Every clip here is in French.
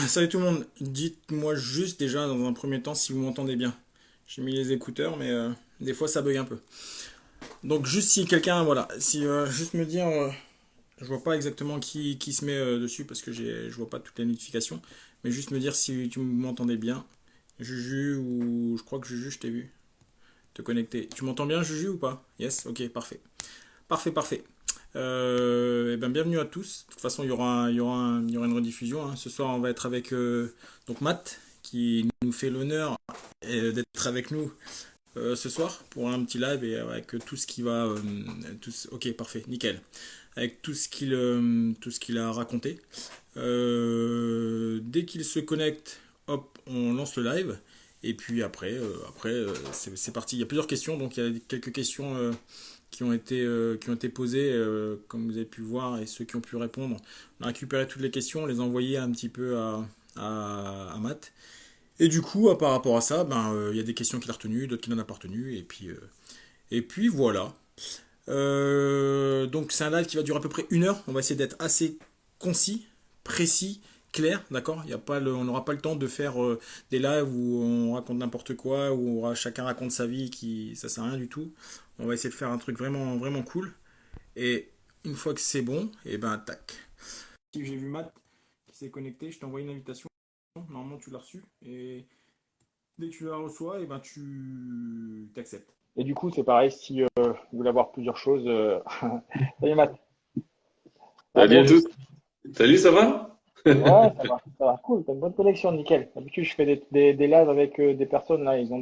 Salut tout le monde, dites-moi juste déjà dans un premier temps si vous m'entendez bien. J'ai mis les écouteurs mais des fois ça bug un peu. Donc juste si quelqu'un, voilà, si juste me dire, je vois pas exactement qui se met dessus parce que je vois pas toutes les notifications, mais juste me dire si tu m'entendais bien. Juju ou je crois que Juju je t'ai vu te connecter. Tu m'entends bien Juju ou pas? Yes, ok, parfait. Parfait, parfait. Eh ben, bienvenue à tous. De toute façon, il y aura une rediffusion, hein. Ce soir, on va être avec donc Matt, qui nous fait l'honneur d'être avec nous ce soir pour un petit live et avec tout ce qui va. Ok, parfait, nickel. Avec tout ce qu'il a raconté. Dès qu'il se connecte, hop, on lance le live. Et puis après, c'est parti. Il y a plusieurs questions, donc il y a quelques questions qui ont été posées, comme vous avez pu voir, et ceux qui ont pu répondre. On a récupéré toutes les questions, on les a envoyées un petit peu à Matt. Et du coup, par rapport à ça, il y a des questions qu'il a retenues, d'autres qu'il n'en a pas retenues, et puis voilà. Donc c'est un live qui va durer à peu près 1 heure. On va essayer d'être assez concis, précis, clair, d'accord. Il y a pas on n'aura pas le temps de faire des lives où on raconte n'importe quoi, où chacun raconte sa vie, ça sert à rien du tout. On va essayer de faire un truc vraiment, vraiment cool. Et une fois que c'est bon, et ben tac. J'ai vu Matt qui s'est connecté, je t'ai envoyé une invitation. Normalement tu l'as reçu. Et dès que tu la reçois, et ben tu t'acceptes. Et du coup, c'est pareil, si vous voulez avoir plusieurs choses. Salut Matt, ça va Salut à bro? tous. Salut, ça va? Ouais, ça va, cool, t'as une bonne connexion, nickel. D'habitude, je fais des lives avec des personnes, là, ils ont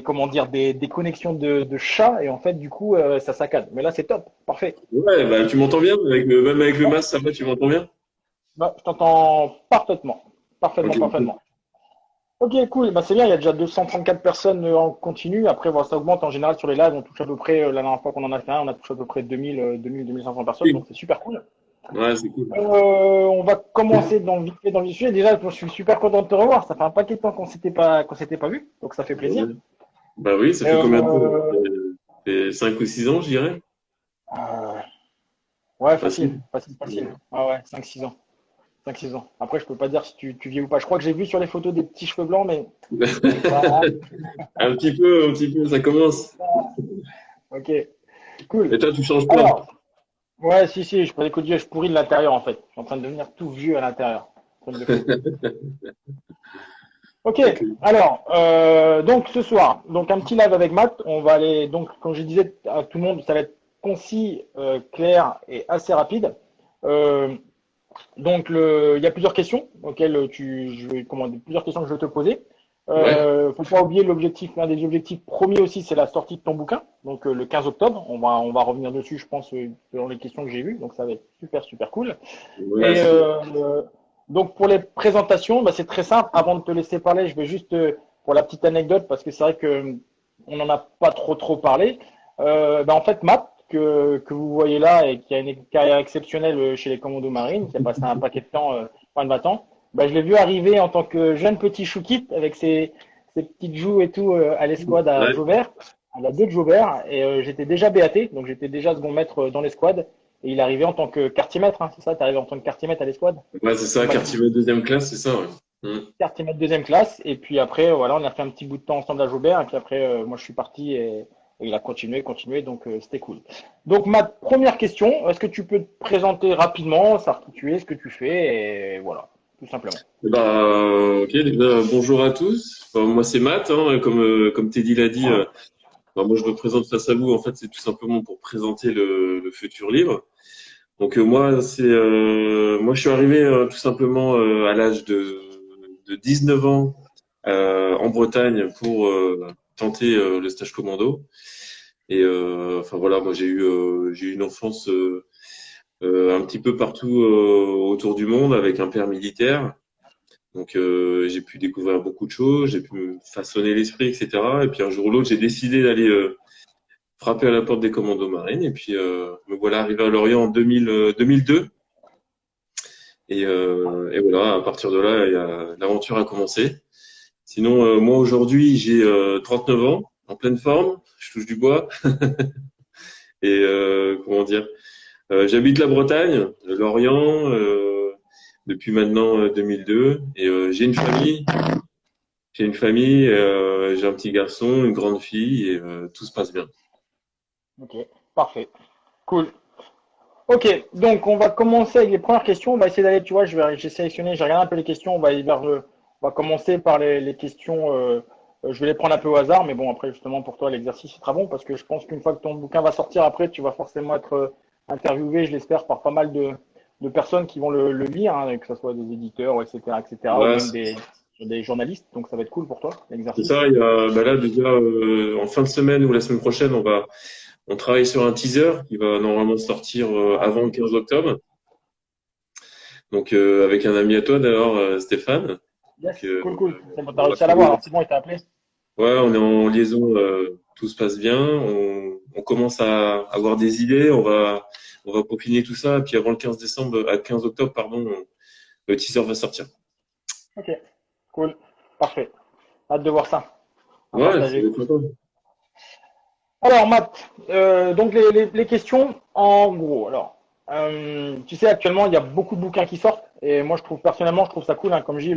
comment dire, des connexions de chat, et en fait, du coup, ça saccade. Mais là, c'est top, parfait. Ouais, bah tu m'entends bien? Même avec le masque, ça va, tu m'entends bien? Bah, je t'entends parfaitement, Ok, parfaitement, cool. parfaitement. Ok, cool, bah, c'est bien, il y a déjà 234 personnes en continu. Après, voilà, ça augmente en général sur les lives, on touche à peu près, la dernière fois qu'on en a fait un, on a touché à peu près 2500 personnes, donc c'est super cool. Ouais, c'est cool. On va commencer vite fait dans le sujet. Déjà, je suis super content de te revoir. Ça fait un paquet de temps qu'on s'était pas vu, donc ça fait plaisir. Ouais. Bah oui, ça fait combien de temps? Euh, 5 ou 6 ans, je dirais. euh, ouais, facile, Facile. facile, facile. Ouais. Ah ouais, 5 6 ans. 5 6 ans. Après, je peux pas dire si tu viens ou pas. Je crois que j'ai vu sur les photos des petits cheveux blancs, mais c'est pas. Un petit peu, ça commence. Ok, cool. Et toi, tu changes pas? Alors, ouais, si, si, écoute, je pourris de l'intérieur en fait. Je suis en train de devenir tout vieux à l'intérieur. Truc de fou. Ok, Ok. alors, donc ce soir, donc un petit live avec Matt, on va aller, donc comme je disais à tout le monde, ça va être concis, clair et assez rapide. Euh, il y a plusieurs questions auxquelles plusieurs questions que je vais te poser. Ouais. Faut pas oublier l'objectif, l'un des objectifs premiers aussi, c'est la sortie de ton bouquin, donc le 15 octobre. On va revenir dessus, je pense, selon les questions que j'ai vues, donc ça va être super, super cool. Ouais, Et c'est cool. donc pour les présentations, bah, c'est très simple. Avant de te laisser parler, je vais juste pour la petite anecdote parce que c'est vrai que on n'en a pas trop parlé. Bah, en fait, Matt que vous voyez là et qui a une carrière exceptionnelle chez les commandos marines, qui a passé un paquet de temps, pas de 20 ans, bah, je l'ai vu arriver en tant que jeune petit choukit avec ses petites joues et tout à l'escouade à Ouais. Jaubert, à la 2 de Jaubert, et j'étais déjà BAT, donc j'étais déjà second maître dans l'escouade. Et il est arrivé en tant que quartier maître, hein, c'est ça? T'es arrivé en tant que quartier maître à l'escouade? Ouais, c'est ça, On m'a quartier dit deuxième classe, c'est ça, ouais. quartier maître deuxième classe. Et puis après, voilà, on a fait un petit bout de temps ensemble à Jaubert. Et puis après, moi, je suis parti et il a continué. Donc, c'était cool. Donc, ma première question, est-ce que tu peux te présenter rapidement, savoir qui tu es, ce que tu fais, et voilà, tout simplement. Ok, déjà, bonjour à tous. Enfin, moi, c'est Matt, hein, comme Teddy l'a dit. Moi, je me présente face à vous. En fait, c'est tout simplement pour présenter le futur livre. Donc moi, je suis arrivé tout simplement à l'âge de 19 ans en Bretagne pour tenter le stage commando. Et enfin voilà, moi j'ai eu une enfance un petit peu partout autour du monde avec un père militaire. Donc j'ai pu découvrir beaucoup de choses, j'ai pu me façonner l'esprit, etc. Et puis un jour ou l'autre, j'ai décidé d'aller frapper à la porte des commandos marines. Et puis me voilà arrivé à Lorient en 2002. Et voilà, à partir de là, l'aventure a commencé. Sinon, moi aujourd'hui, j'ai 39 ans, en pleine forme, je touche du bois. Et comment dire, j'habite la Bretagne, Lorient. depuis maintenant 2002. Et j'ai une famille. J'ai un petit garçon, une grande fille et tout se passe bien. Ok, parfait. Cool. Ok, donc on va commencer avec les premières questions. On va essayer d'aller, tu vois, j'ai sélectionné, j'ai regardé un peu les questions. On va aller on va commencer par les questions. Je vais les prendre un peu au hasard, mais bon, après, justement, pour toi, l'exercice sera bon parce que je pense qu'une fois que ton bouquin va sortir, après, tu vas forcément être interviewé, je l'espère, par pas mal de personnes qui vont le lire, hein, que ce soit des éditeurs, etc., ou Ouais, même des journalistes. Donc, ça va être cool pour toi, c'est l'exercice. ça. Bah là déjà en fin de semaine ou la semaine prochaine, on travaille sur un teaser qui va normalement sortir avant le 15 octobre. Donc avec un ami à toi d'ailleurs, Stéphane. Donc, Yes, cool, cool. C'est bon, t'as on va réussi à l'avoir, trouver. alors c'est bon, il t'a appelé. Ouais, on est en liaison, tout se passe bien. On commence à avoir des idées. On va peaufiner tout ça. Et puis avant le 15 décembre, 15 octobre, pardon, le teaser va sortir. Ok, cool, parfait. Hâte de voir ça. À Ouais, ça va partager. être sympa. Alors, Matt, donc les questions, en gros. Alors, tu sais, actuellement, il y a beaucoup de bouquins qui sortent, et moi, personnellement, je trouve ça cool, hein, comme je dis,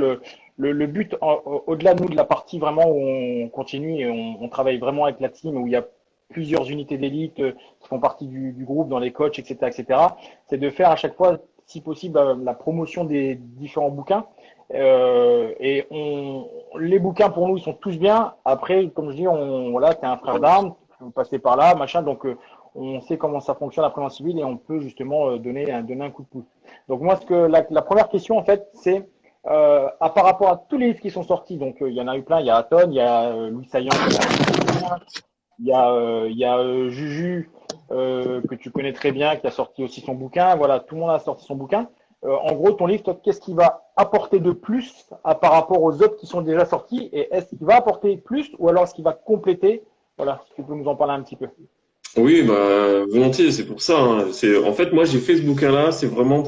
le but, au-delà de nous, de la partie vraiment où on continue et on travaille vraiment avec la team, où il y a plusieurs unités d'élite qui font partie du groupe, dans les coachs, etc., c'est de faire à chaque fois, si possible, la promotion des différents bouquins. Les bouquins pour nous, ils sont tous bien. Après, comme je dis, voilà, t'es un frère d'armes, vous passez par là, machin. Donc, on sait comment ça fonctionne après en civil et on peut justement donner un coup de pouce. Donc, moi, la première question, en fait, c'est par rapport à tous les livres qui sont sortis. Donc, il y en a eu plein. Il y a Aton, il y a Louis Saillant, il y a Juju, que tu connais très bien, qui a sorti aussi son bouquin. Voilà, tout le monde a sorti son bouquin. En gros, ton livre, toi, qu'est-ce qu'il va apporter de plus par rapport aux autres qui sont déjà sortis? Et est-ce qu'il va apporter plus ou alors est-ce qu'il va compléter? Voilà, si tu peux nous en parler un petit peu. Oui, bah volontiers. C'est pour ça, hein. En fait, moi, j'ai fait ce bouquin-là. C'est vraiment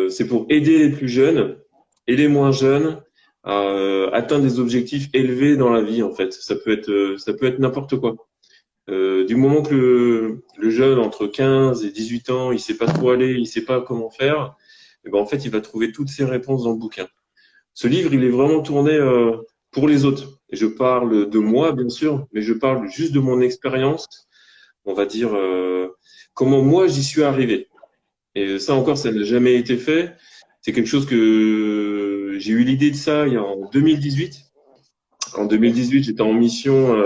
c'est pour aider les plus jeunes et les moins jeunes à atteindre des objectifs élevés dans la vie. En fait, ça peut être n'importe quoi. Du moment que le jeune entre 15 et 18 ans, il sait pas trop aller, il sait pas comment faire, et ben en fait, il va trouver toutes ses réponses dans le bouquin. Ce livre, il est vraiment tourné pour les autres. Et je parle de moi, bien sûr, mais je parle juste de mon expérience, on va dire comment moi j'y suis arrivé. Et ça encore, ça n'a jamais été fait. C'est quelque chose que j'ai eu l'idée de ça en 2018. En Ok, 2018, j'étais en mission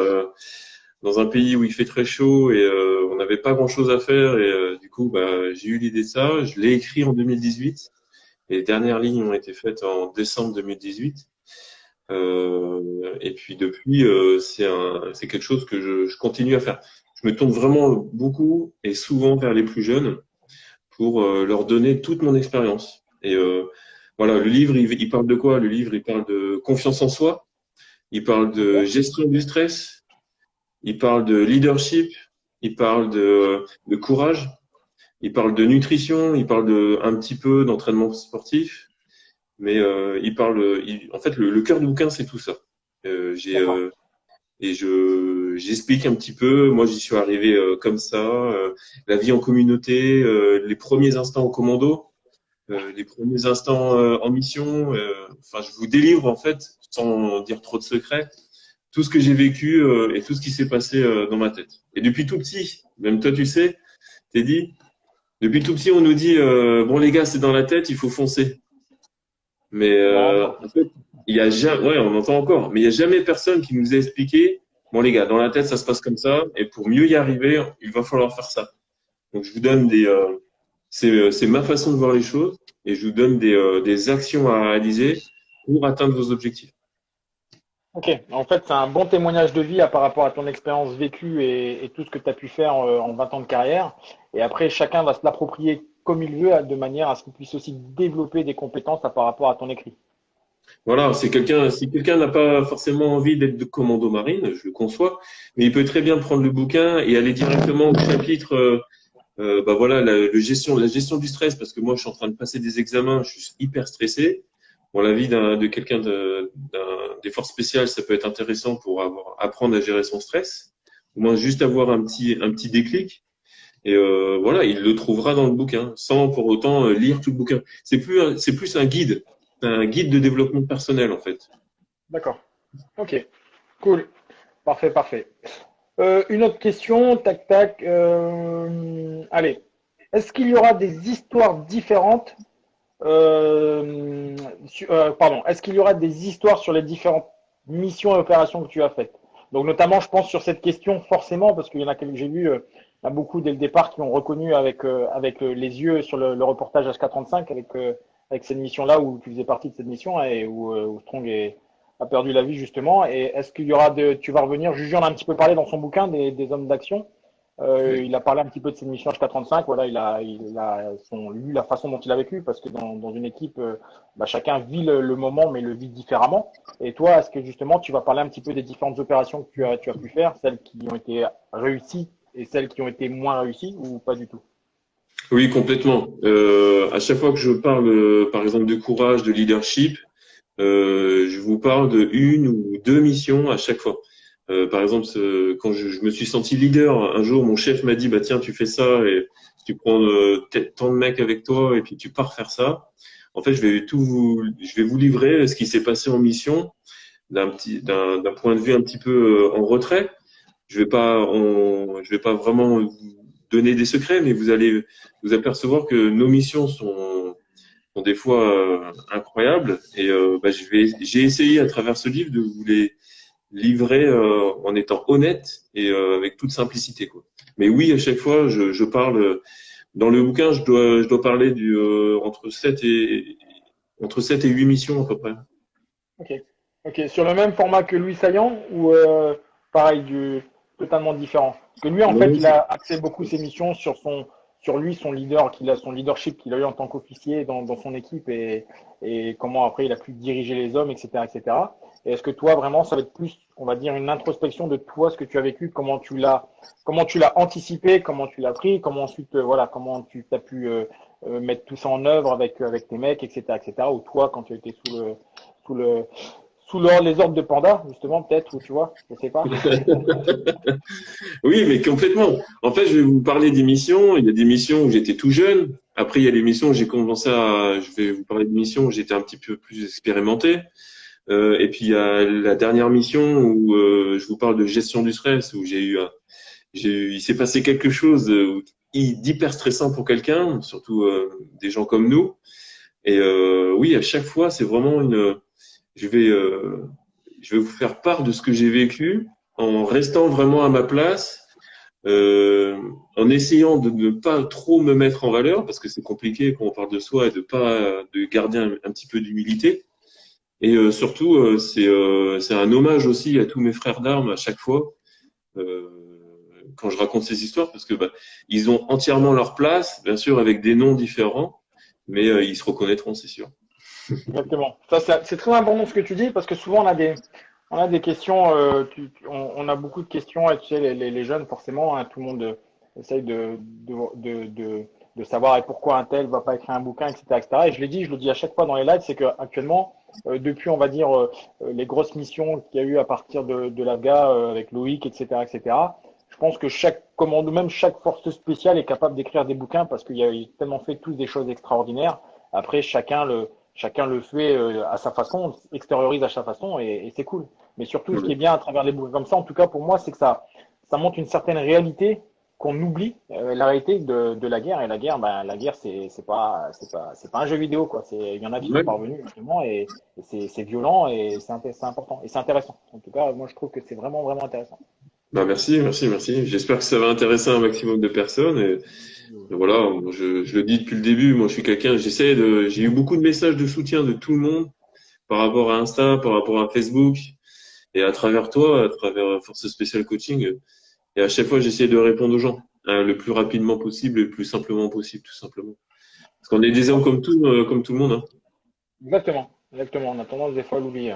dans un pays où il fait très chaud et on n'avait pas grand-chose à faire. Et du coup, bah, j'ai eu l'idée de ça. Je l'ai écrit en 2018. Et les dernières lignes ont été faites en décembre 2018. Et puis depuis, c'est quelque chose que je continue à faire. Je me tourne vraiment beaucoup et souvent vers les plus jeunes pour leur donner toute mon expérience. Et voilà, le livre, il parle de quoi? Le livre, il parle de confiance en soi, il parle de ok, gestion du stress, il parle de leadership, il parle de courage, il parle de nutrition, il parle un petit peu d'entraînement sportif, mais en fait, le cœur du bouquin, c'est tout ça. J'ai d'accord. et j'explique un petit peu. Moi, j'y suis arrivé comme ça. La vie en communauté, les premiers instants au commando, les premiers instants en mission. Enfin, je vous délivre en fait, sans dire trop de secrets, tout ce que j'ai vécu et tout ce qui s'est passé dans ma tête. Et depuis tout petit, même toi, tu sais, t'es dit, depuis tout petit, on nous dit bon les gars, c'est dans la tête, il faut foncer. Mais Bon, encore. en fait, il y a jamais, ouais, on entend encore, mais il y a jamais personne qui nous a expliqué, bon les gars, dans la tête ça se passe comme ça, et pour mieux y arriver, il va falloir faire ça. Donc je vous donne c'est ma façon de voir les choses, et je vous donne des actions à réaliser pour atteindre vos objectifs. Ok, en fait, c'est un bon témoignage de vie par rapport à ton expérience vécue et tout ce que tu as pu faire en 20 ans de carrière. Et après, chacun va se l'approprier comme il veut, de manière à ce qu'il puisse aussi développer des compétences par rapport à ton écrit. Voilà, si quelqu'un n'a pas forcément envie d'être de commando marine, je le conçois, mais il peut très bien prendre le bouquin et aller directement au chapitre bah voilà, la gestion du stress, parce que moi, je suis en train de passer des examens, je suis hyper stressé. Bon, la vie de quelqu'un des forces spéciales, ça peut être intéressant pour apprendre à gérer son stress, au moins juste avoir un petit déclic. Et voilà, il le trouvera dans le bouquin, sans pour autant lire tout le bouquin. C'est plus un guide de développement personnel en fait. D'accord. Ok. Cool. Parfait, parfait. Une autre question, tac tac. Allez. Est-ce qu'il y aura des histoires différentes pardon, est-ce qu'il y aura des histoires sur les différentes missions et opérations que tu as faites? Donc notamment, je pense sur cette question forcément, parce qu'il y en a quelques que j'ai vu, il y en a beaucoup dès le départ qui ont reconnu avec les yeux sur le reportage HK35 avec cette mission-là où tu faisais partie de cette mission hein, et où Strong a perdu la vie justement. Et est-ce qu'il y aura tu vas revenir, Juju en a un petit peu parlé dans son bouquin des hommes d'action. Il a parlé un petit peu de cette mission H435. Voilà, lui, la façon dont il a vécu, parce que dans une équipe, chacun vit le moment, mais le vit différemment. Et toi, est-ce que justement, tu vas parler un petit peu des différentes opérations que tu as pu faire, celles qui ont été réussies et celles qui ont été moins réussies, ou pas du tout? Oui, complètement. À chaque fois que je parle, par exemple, de courage, de leadership, je vous parle de une ou deux missions à chaque fois. Par exemple, quand je me suis senti leader, un jour, mon chef m'a dit, bah tiens, tu fais ça et tu prends tant de mecs avec toi et puis tu pars faire ça. En fait, je vais vous livrer ce qui s'est passé en mission d'un point de vue un petit peu en retrait. Je vais pas vraiment vous donner des secrets, mais vous allez vous apercevoir que nos missions sont des fois incroyables. Et j'ai essayé à travers ce livre de vous les livrer en étant honnête et avec toute simplicité, quoi. Mais oui, à chaque fois, je parle dans le bouquin, je dois parler entre 7 et 8 missions à peu près. Ok. Ok. Sur le même format que Louis Saillant ou pareil, totalement différent? Parce que lui, en fait, Non, il a axé beaucoup ses missions sur lui, son leader, son leadership qu'il a eu en tant qu'officier dans son équipe et comment après il a pu diriger les hommes, etc., etc. Et cetera. Et est-ce que toi, vraiment, ça va être plus, on va dire, une introspection de toi, ce que tu as vécu, comment tu l'as anticipé, comment tu l'as pris, comment ensuite, voilà, comment tu as pu mettre tout ça en œuvre avec tes mecs, etc., etc. Ou toi, quand tu étais sous le, les ordres de Panda, justement, peut-être, ou tu vois, je sais pas. oui, mais complètement. En fait, je vais vous parler des missions. Il y a des missions où j'étais tout jeune. Après, il y a des missions où je vais vous parler de missions où j'étais un petit peu plus expérimenté. Et puis, il y a la dernière mission où je vous parle de gestion du stress, où il s'est passé quelque chose d'hyper stressant pour quelqu'un, surtout des gens comme nous. Et oui, à chaque fois, c'est vraiment je vais, euh, je vais vous faire part de ce que j'ai vécu en restant vraiment à ma place, en essayant de ne pas trop me mettre en valeur, parce que c'est compliqué quand on parle de soi et de garder un petit peu d'humilité. Et surtout, c'est un hommage aussi à tous mes frères d'armes à chaque fois euh, quand je raconte ces histoires, parce que ils ont entièrement leur place, bien sûr avec des noms différents, mais ils se reconnaîtront, c'est sûr. Exactement. Ça, c'est très important ce que tu dis parce que souvent on a des questions, on a beaucoup de questions et tu sais, les jeunes, forcément, hein, tout le monde essaye de savoir et pourquoi un tel va pas écrire un bouquin, etc., etc. Et je l'ai dit, je le dis à chaque fois dans les lives, c'est qu'actuellement, depuis, on va dire, les grosses missions qu'il y a eu à partir de l'AFGA avec Loïc, etc., etc., je pense que chaque commande, même chaque force spéciale est capable d'écrire des bouquins parce qu'il y a tellement fait tous des choses extraordinaires. Après, chacun le fait à sa façon, extériorise à sa façon et c'est cool. Mais surtout, ce qui est bien à travers les bouquins comme ça, en tout cas pour moi, c'est que ça montre une certaine réalité qu'on oublie, la réalité de la guerre. Et la guerre, c'est pas un jeu vidéo, quoi. Il y en a qui sont Ouais. parvenus justement et c'est violent et c'est important et c'est intéressant. En tout cas, moi, je trouve que c'est vraiment, vraiment intéressant. Merci, merci, merci. J'espère que ça va intéresser un maximum de personnes. Et voilà, je le dis depuis le début, moi je suis quelqu'un, j'ai eu beaucoup de messages de soutien de tout le monde par rapport à Insta, par rapport à Facebook, et à travers toi, à travers Force Spéciale Coaching. Et à chaque fois, j'essaie de répondre aux gens hein, le plus rapidement possible et le plus simplement possible, tout simplement. Parce qu'on est des hommes comme tout le monde. Hein. Exactement, exactement. On a tendance des fois à l'oublier.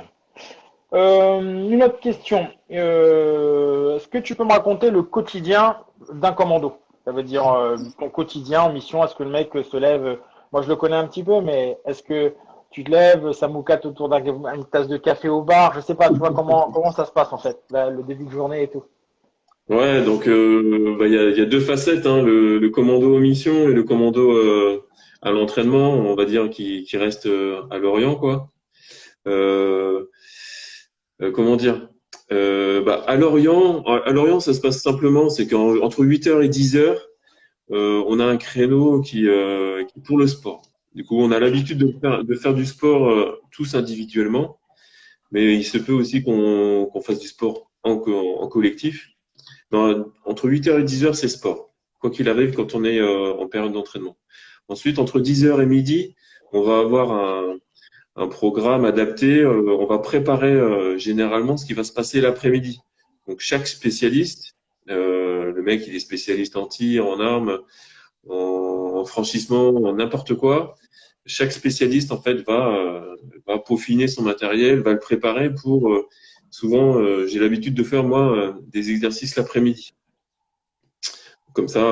Une autre question. Est-ce que tu peux me raconter le quotidien d'un commando? Ça veut dire ton quotidien en mission. Est-ce que le mec se lève? Moi, je le connais un petit peu, mais est-ce que tu te lèves, ça moucate autour d'une tasse de café au bar? Je sais pas. Tu vois comment ça se passe en fait, le début de journée et tout. Ouais, donc il y a deux facettes, hein, le commando aux missions et le commando à l'entraînement, on va dire, qui reste à Lorient, quoi. Euh, comment dire? À Lorient, ça se passe simplement, c'est qu'entre 8 heures et 10 heures, on a un créneau qui est pour le sport. Du coup, on a l'habitude de faire du sport tous individuellement, mais il se peut aussi qu'on fasse du sport en collectif. Entre 8 heures et 10 heures, c'est sport. Quoi qu'il arrive, quand on est en période d'entraînement. Ensuite, entre 10 heures et midi, on va avoir un programme adapté. On va préparer généralement ce qui va se passer l'après-midi. Donc, chaque spécialiste, le mec, il est spécialiste en tir, en armes, en franchissement, en n'importe quoi. Chaque spécialiste, en fait, va peaufiner son matériel, va le préparer pour souvent, j'ai l'habitude de faire, moi, des exercices l'après-midi. Comme ça,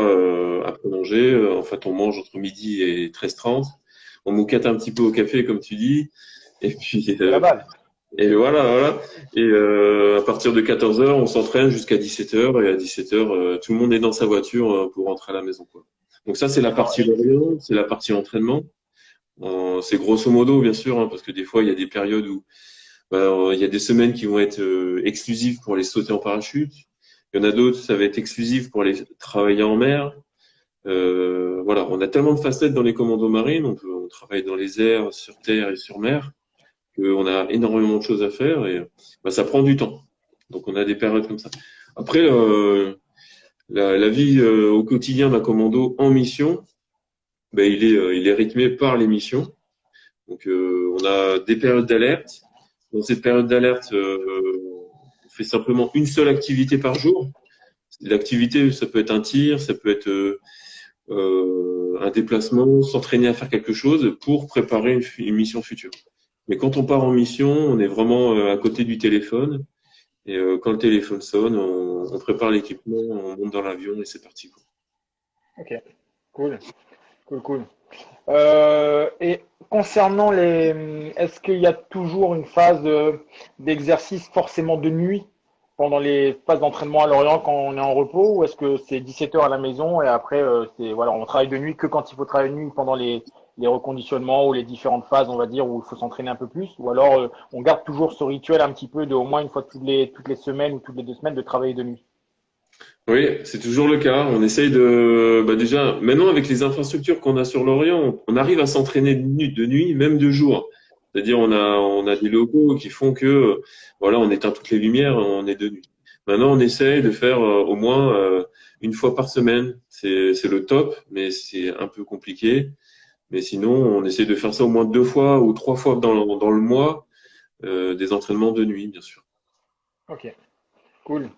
après manger, en fait, on mange entre midi et 13h30. On mouquette un petit peu au café, comme tu dis. Et puis, C'est la balle. et voilà. Et à partir de 14h, on s'entraîne jusqu'à 17h. Et à 17h, tout le monde est dans sa voiture pour rentrer à la maison, quoi. Donc ça, c'est la D'accord. partie Lorient, c'est la partie entraînement. C'est grosso modo, bien sûr, hein, parce que des fois, il y a des périodes où il y a des semaines qui vont être exclusives pour les sauter en parachute. Il y en a d'autres, ça va être exclusif pour les travailler en mer. Voilà, on a tellement de facettes dans les commandos marines. On travaille dans les airs, sur terre et sur mer, qu'on a énormément de choses à faire et ça prend du temps. Donc on a des périodes comme ça. Après, la vie au quotidien d'un commando en mission, il est rythmé par les missions. Donc on a des périodes d'alerte. Dans cette période d'alerte, on fait simplement une seule activité par jour. L'activité, ça peut être un tir, ça peut être un déplacement, s'entraîner à faire quelque chose pour préparer une mission future. Mais quand on part en mission, on est vraiment à côté du téléphone. Et quand le téléphone sonne, on prépare l'équipement, on monte dans l'avion et c'est parti, quoi. Ok, cool, cool. Et concernant est-ce qu'il y a toujours une phase d'exercice forcément de nuit pendant les phases d'entraînement à Lorient quand on est en repos, ou est-ce que c'est 17 heures à la maison et après voilà, on travaille de nuit que quand il faut travailler de nuit pendant les reconditionnements ou les différentes phases, on va dire, où il faut s'entraîner un peu plus, ou alors on garde toujours ce rituel un petit peu de au moins une fois toutes les semaines ou toutes les 2 semaines de travailler de nuit. Oui, c'est toujours le cas. On essaye déjà, maintenant avec les infrastructures qu'on a sur l'Orient, on arrive à s'entraîner de nuit, même de jour. C'est-à-dire, on a des locaux qui font que, voilà, on éteint toutes les lumières, on est de nuit. Maintenant, on essaye de faire au moins une fois par semaine. C'est le top, mais c'est un peu compliqué. Mais sinon, on essaie de faire ça au moins 2 fois ou 3 fois dans le mois, des entraînements de nuit, bien sûr. Ok, cool.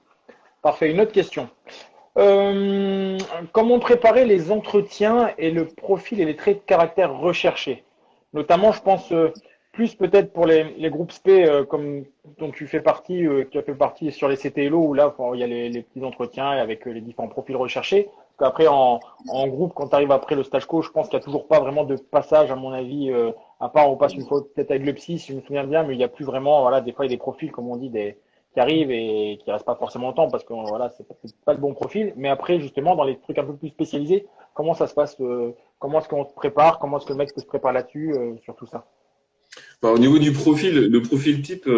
Parfait. Une autre question. Euh, Comment préparer les entretiens et le profil et les traits de caractère recherchés? Notamment, je pense plus peut-être pour les groupes SP comme dont tu fais partie, qui a fait partie sur les CTLO où là, il y a les petits entretiens avec les différents profils recherchés. Parce qu'après, en groupe, quand tu arrives après le stage co, je pense qu'il n'y a toujours pas vraiment de passage, à mon avis, à part on passe une fois peut-être avec le psy, si je me souviens bien, mais il n'y a plus vraiment, voilà, des fois, il y a des profils, comme on dit, qui arrivent et qui restent pas forcément longtemps parce que voilà, c'est pas le bon profil. Mais après, justement, dans les trucs un peu plus spécialisés, comment ça se passe comment est-ce qu'on se prépare? Comment est-ce que le mec se prépare là-dessus, sur tout ça? Au niveau du profil, le profil type,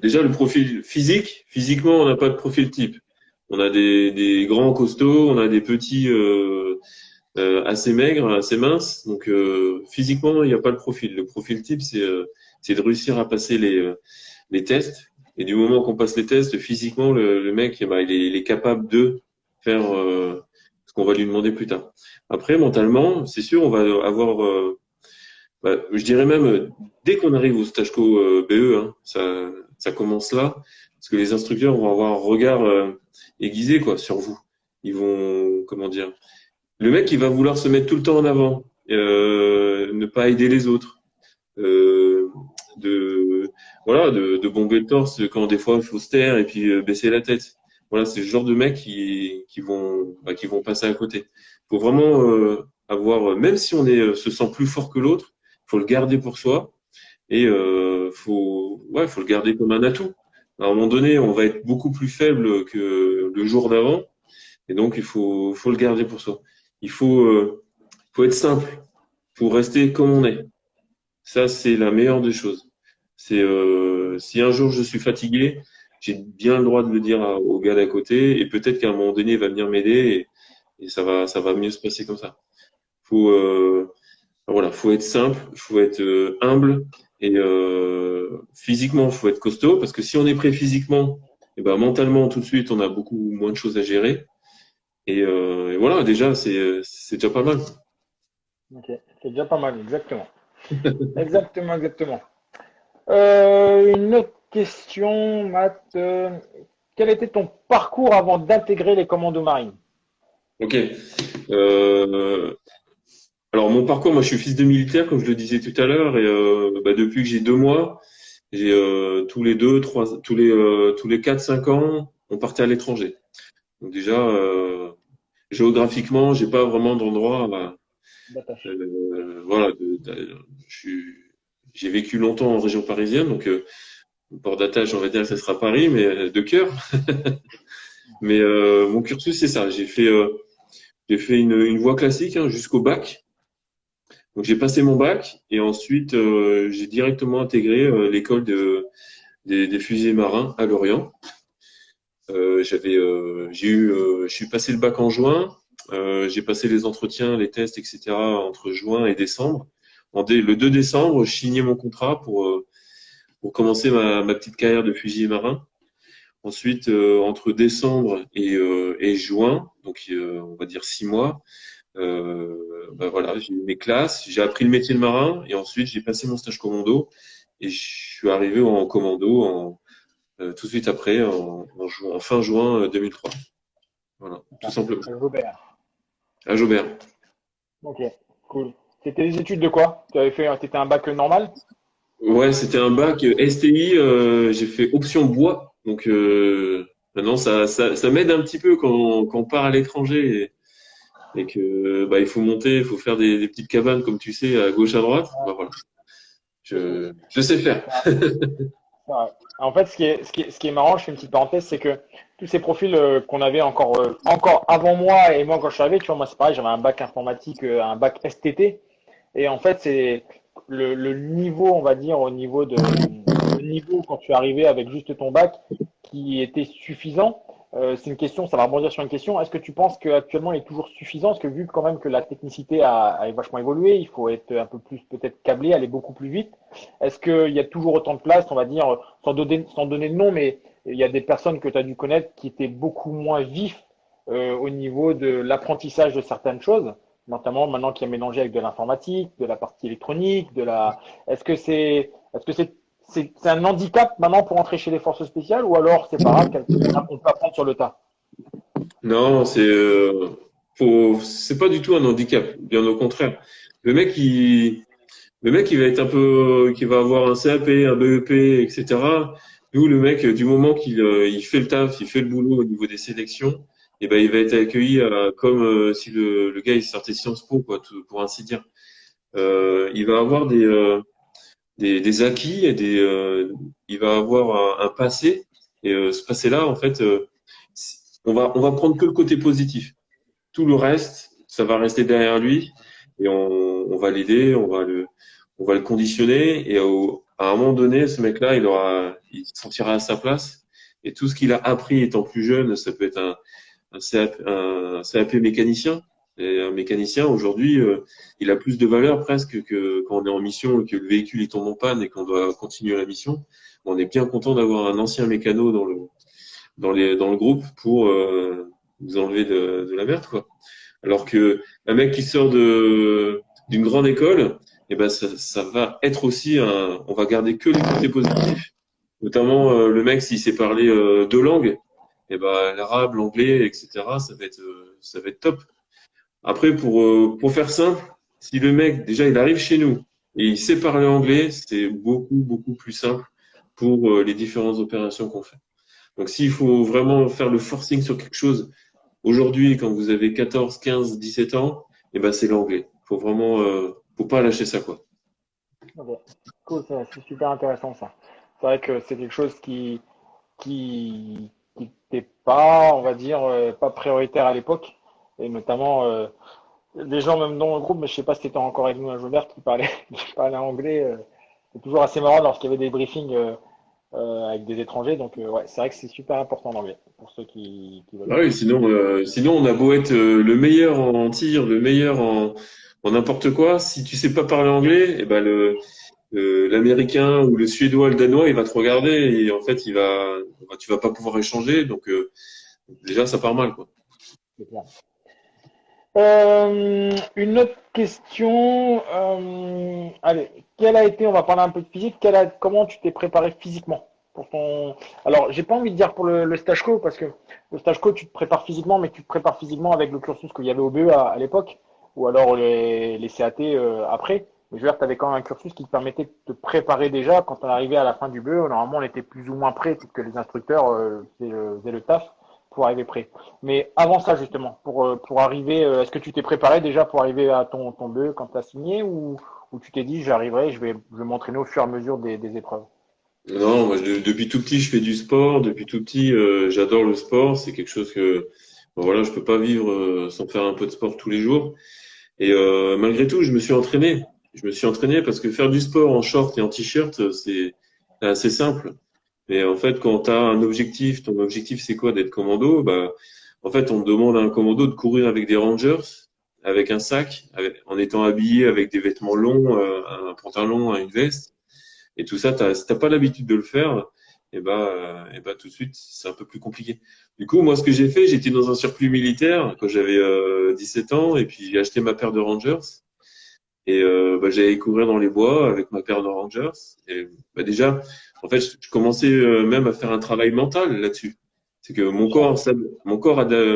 déjà le profil physiquement, on n'a pas de profil type. On a des grands costauds, on a des petits assez maigres, assez minces. Donc physiquement, il n'y a pas de profil. Le profil type, c'est de réussir à passer les tests. Et du moment qu'on passe les tests, physiquement, le mec, il est capable de faire ce qu'on va lui demander plus tard. Après, mentalement, c'est sûr, on va avoir je dirais même, dès qu'on arrive au stage co BE, hein, ça commence là, parce que les instructeurs vont avoir un regard aiguisé quoi sur vous. Ils vont, comment dire, le mec il va vouloir se mettre tout le temps en avant, ne pas aider les autres, euh, de voilà, de bomber le torse quand des fois il faut se taire et puis baisser la tête. Voilà, c'est le genre de mecs qui vont passer à côté. Faut vraiment avoir, même si se sent plus fort que l'autre, faut le garder pour soi et faut le garder comme un atout. À un moment donné, on va être beaucoup plus faible que le jour d'avant. Et donc, faut le garder pour soi. Il faut être simple. Il faut rester comme on est. Ça, c'est la meilleure des choses. Si un jour je suis fatigué, j'ai bien le droit de le dire au gars d'à côté, et peut-être qu'à un moment donné, il va venir m'aider, et ça va mieux se passer comme ça. Faut, voilà, faut être simple, faut être humble, et physiquement, faut être costaud, parce que si on est prêt physiquement, et ben mentalement, tout de suite, on a beaucoup moins de choses à gérer. Et voilà, déjà, c'est déjà pas mal. Ok, c'est déjà pas mal, exactement. Exactement, exactement. Une autre question, Matt. Quel était ton parcours avant d'intégrer les commandos marines? Ok. Euh, alors mon parcours, moi je suis fils de militaire, comme je le disais tout à l'heure, et depuis que j'ai 2 mois, j'ai tous les 2, 3, tous les 4, 5 ans, on partait à l'étranger. Donc déjà, géographiquement, j'ai pas vraiment d'endroit. D'attache. Voilà, je suis- j'ai vécu longtemps en région parisienne, donc port d'attache, on va dire que ce sera Paris, mais de cœur. Mais mon cursus, c'est ça. J'ai fait une voie classique hein, jusqu'au bac. Donc j'ai passé mon bac et ensuite j'ai directement intégré l'école des fusiliers marins à Lorient. Je suis passé le bac en juin. J'ai passé les entretiens, les tests, etc. entre juin et décembre. Le 2 décembre, je signais mon contrat pour commencer ma petite carrière de fusilier marin. Ensuite, entre décembre et juin, donc on va dire 6 mois, voilà, j'ai eu mes classes, j'ai appris le métier de marin et ensuite j'ai passé mon stage commando et je suis arrivé en commando tout de suite après, en fin juin 2003. Voilà, tout simplement. Robert. À Jaubert. Ok, cool. C'était des études de quoi? T'étais un bac normal? Ouais, c'était un bac STI, j'ai fait option bois. Donc maintenant, ça m'aide un petit peu quand on part à l'étranger et que il faut monter, il faut faire des petites cabanes, comme tu sais, à gauche, à droite. Bah, voilà, je sais faire. Ouais. En fait, ce qui est marrant, je fais une petite parenthèse, c'est que tous ces profils qu'on avait encore avant moi et moi quand je suis arrivé, tu vois, moi c'est pareil, j'avais un bac informatique, un bac STT, et en fait c'est le niveau, on va dire, le niveau quand tu es arrivé avec juste ton bac qui était suffisant. C'est une question, ça va rebondir sur une question. Est-ce que tu penses qu'actuellement il est toujours suffisant? Parce que vu quand même que la technicité a vachement évolué, il faut être un peu plus peut-être câblé, aller beaucoup plus vite. Est-ce qu'il y a toujours autant de place, on va dire, sans donner de nom, mais il y a des personnes que tu as dû connaître qui étaient beaucoup moins vifs au niveau de l'apprentissage de certaines choses, notamment maintenant qui est mélangé avec de l'informatique, de la partie électronique, de la. Est-ce que c'est un handicap maintenant pour entrer chez les forces spéciales ou alors c'est pas grave, on peut apprendre sur le tas? Non, c'est pas du tout un handicap, bien au contraire. Le mec, le mec, qui va avoir un CAP, un BEP, etc. Nous, le mec, du moment qu'il fait le taf, il fait le boulot au niveau des sélections, et ben, il va être accueilli comme si le gars il sortait Sciences Po, quoi, pour ainsi dire. Il va avoir des acquis et il va avoir un passé. Et ce passé-là, en fait, on va prendre que le côté positif. Tout le reste, ça va rester derrière lui et on va l'aider, on va le conditionner et à un moment donné, ce mec-là, il se sentira à sa place et tout ce qu'il a appris étant plus jeune, ça peut être un CAP mécanicien. Et un mécanicien, aujourd'hui, il a plus de valeur presque que quand on est en mission et que le véhicule il tombe en panne et qu'on doit continuer la mission. On est bien content d'avoir un ancien mécano dans le groupe pour nous enlever de la merde, quoi. Alors que un mec qui sort d'une grande école, eh ben ça va être aussi on va garder que les côtés positifs. Notamment le mec s'il sait parler 2 langues, eh ben l'arabe, l'anglais, etc. Ça va être top. Après pour faire simple, si le mec déjà il arrive chez nous et il sait parler anglais, c'est beaucoup beaucoup plus simple pour les différentes opérations qu'on fait. Donc s'il faut vraiment faire le forcing sur quelque chose, aujourd'hui, quand vous avez 14, 15, 17 ans, eh ben, c'est l'anglais. Faut pas lâcher ça, quoi. Ok, cool, c'est super intéressant ça. C'est vrai que c'est quelque chose qui qui n'était pas, on va dire, pas prioritaire à l'époque. Et notamment, des gens même dans le groupe, mais je sais pas si tu étais encore avec nous, un Jobert, qui parlait, qui parlait anglais. C'est toujours assez marrant lorsqu'il y avait des briefings avec des étrangers. Donc, ouais, c'est vrai que c'est super important l'anglais pour ceux qui veulent. Ah oui, sinon on a beau être le meilleur en tir, le meilleur en n'importe quoi, si tu sais pas parler anglais, et ben l'américain ou le suédois, le danois, il va te regarder et en fait tu vas pas pouvoir échanger, donc déjà ça part mal quoi. C'est clair. Une autre question. Allez, quelle a été, on va parler un peu de physique, comment tu t'es préparé physiquement pour ton. Alors, j'ai pas envie de dire pour le stage co, parce que le stage co, tu te prépares physiquement, mais tu te prépares physiquement avec le cursus qu'il y avait au BE à l'époque, ou alors les CAT après. Mais je veux dire, tu avais quand même un cursus qui te permettait de te préparer déjà. Quand on arrivait à la fin du BE, normalement, on était plus ou moins prêt, puisque les instructeurs faisaient le taf pour arriver prêt. Mais avant ça, justement, pour arriver, est-ce que tu t'es préparé déjà pour arriver à ton BE quand tu as signé ou tu t'es dit j'arriverai, je vais m'entraîner au fur et à mesure des épreuves? Non, moi depuis tout petit je fais du sport, depuis tout petit j'adore le sport, c'est quelque chose que bon, voilà, je peux pas vivre sans faire un peu de sport tous les jours. Et malgré tout, je me suis entraîné. Je me suis entraîné parce que faire du sport en short et en t-shirt, c'est assez simple. Mais en fait, quand tu as un objectif, ton objectif c'est quoi? D'être commando, bah, en fait, on te demande à un commando de courir avec des rangers, avec un sac, en étant habillé avec des vêtements longs, un pantalon, une veste. Et tout ça, si t'as pas l'habitude de le faire, et bah, tout de suite, c'est un peu plus compliqué. Du coup, moi, ce que j'ai fait, j'étais dans un surplus militaire quand j'avais 17 ans, et puis j'ai acheté ma paire de Rangers. Et bah, j'allais courir dans les bois avec ma paire de Rangers. Et bah, déjà, en fait, je commençais même à faire un travail mental là-dessus. C'est que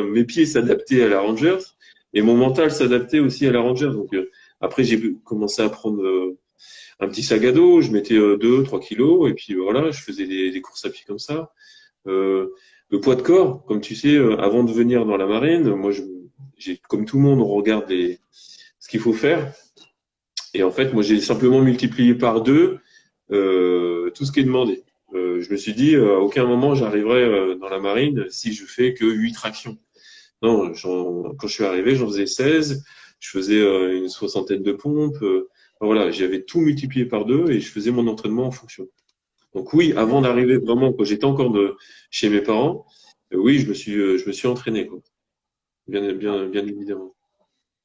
mes pieds s'adaptaient à la Rangers et mon mental s'adaptait aussi à la Rangers. Donc après, j'ai commencé à prendre un petit sac à dos, je mettais 2, 3 kilos et puis voilà, je faisais des courses à pied comme ça. Le poids de corps, comme tu sais, avant de venir dans la marine, moi, comme tout le monde, on regarde ce qu'il faut faire. Et en fait, moi, j'ai simplement multiplié par deux tout ce qui est demandé. Je me suis dit, à aucun moment, j'arriverai dans la marine si je fais que 8 tractions. Non, quand je suis arrivé, j'en faisais 16. Je faisais une soixantaine de pompes. Voilà, j'avais tout multiplié par deux et je faisais mon entraînement en fonction. Donc oui, avant d'arriver vraiment, quand j'étais encore chez mes parents, oui, je me suis entraîné, quoi. Bien évidemment.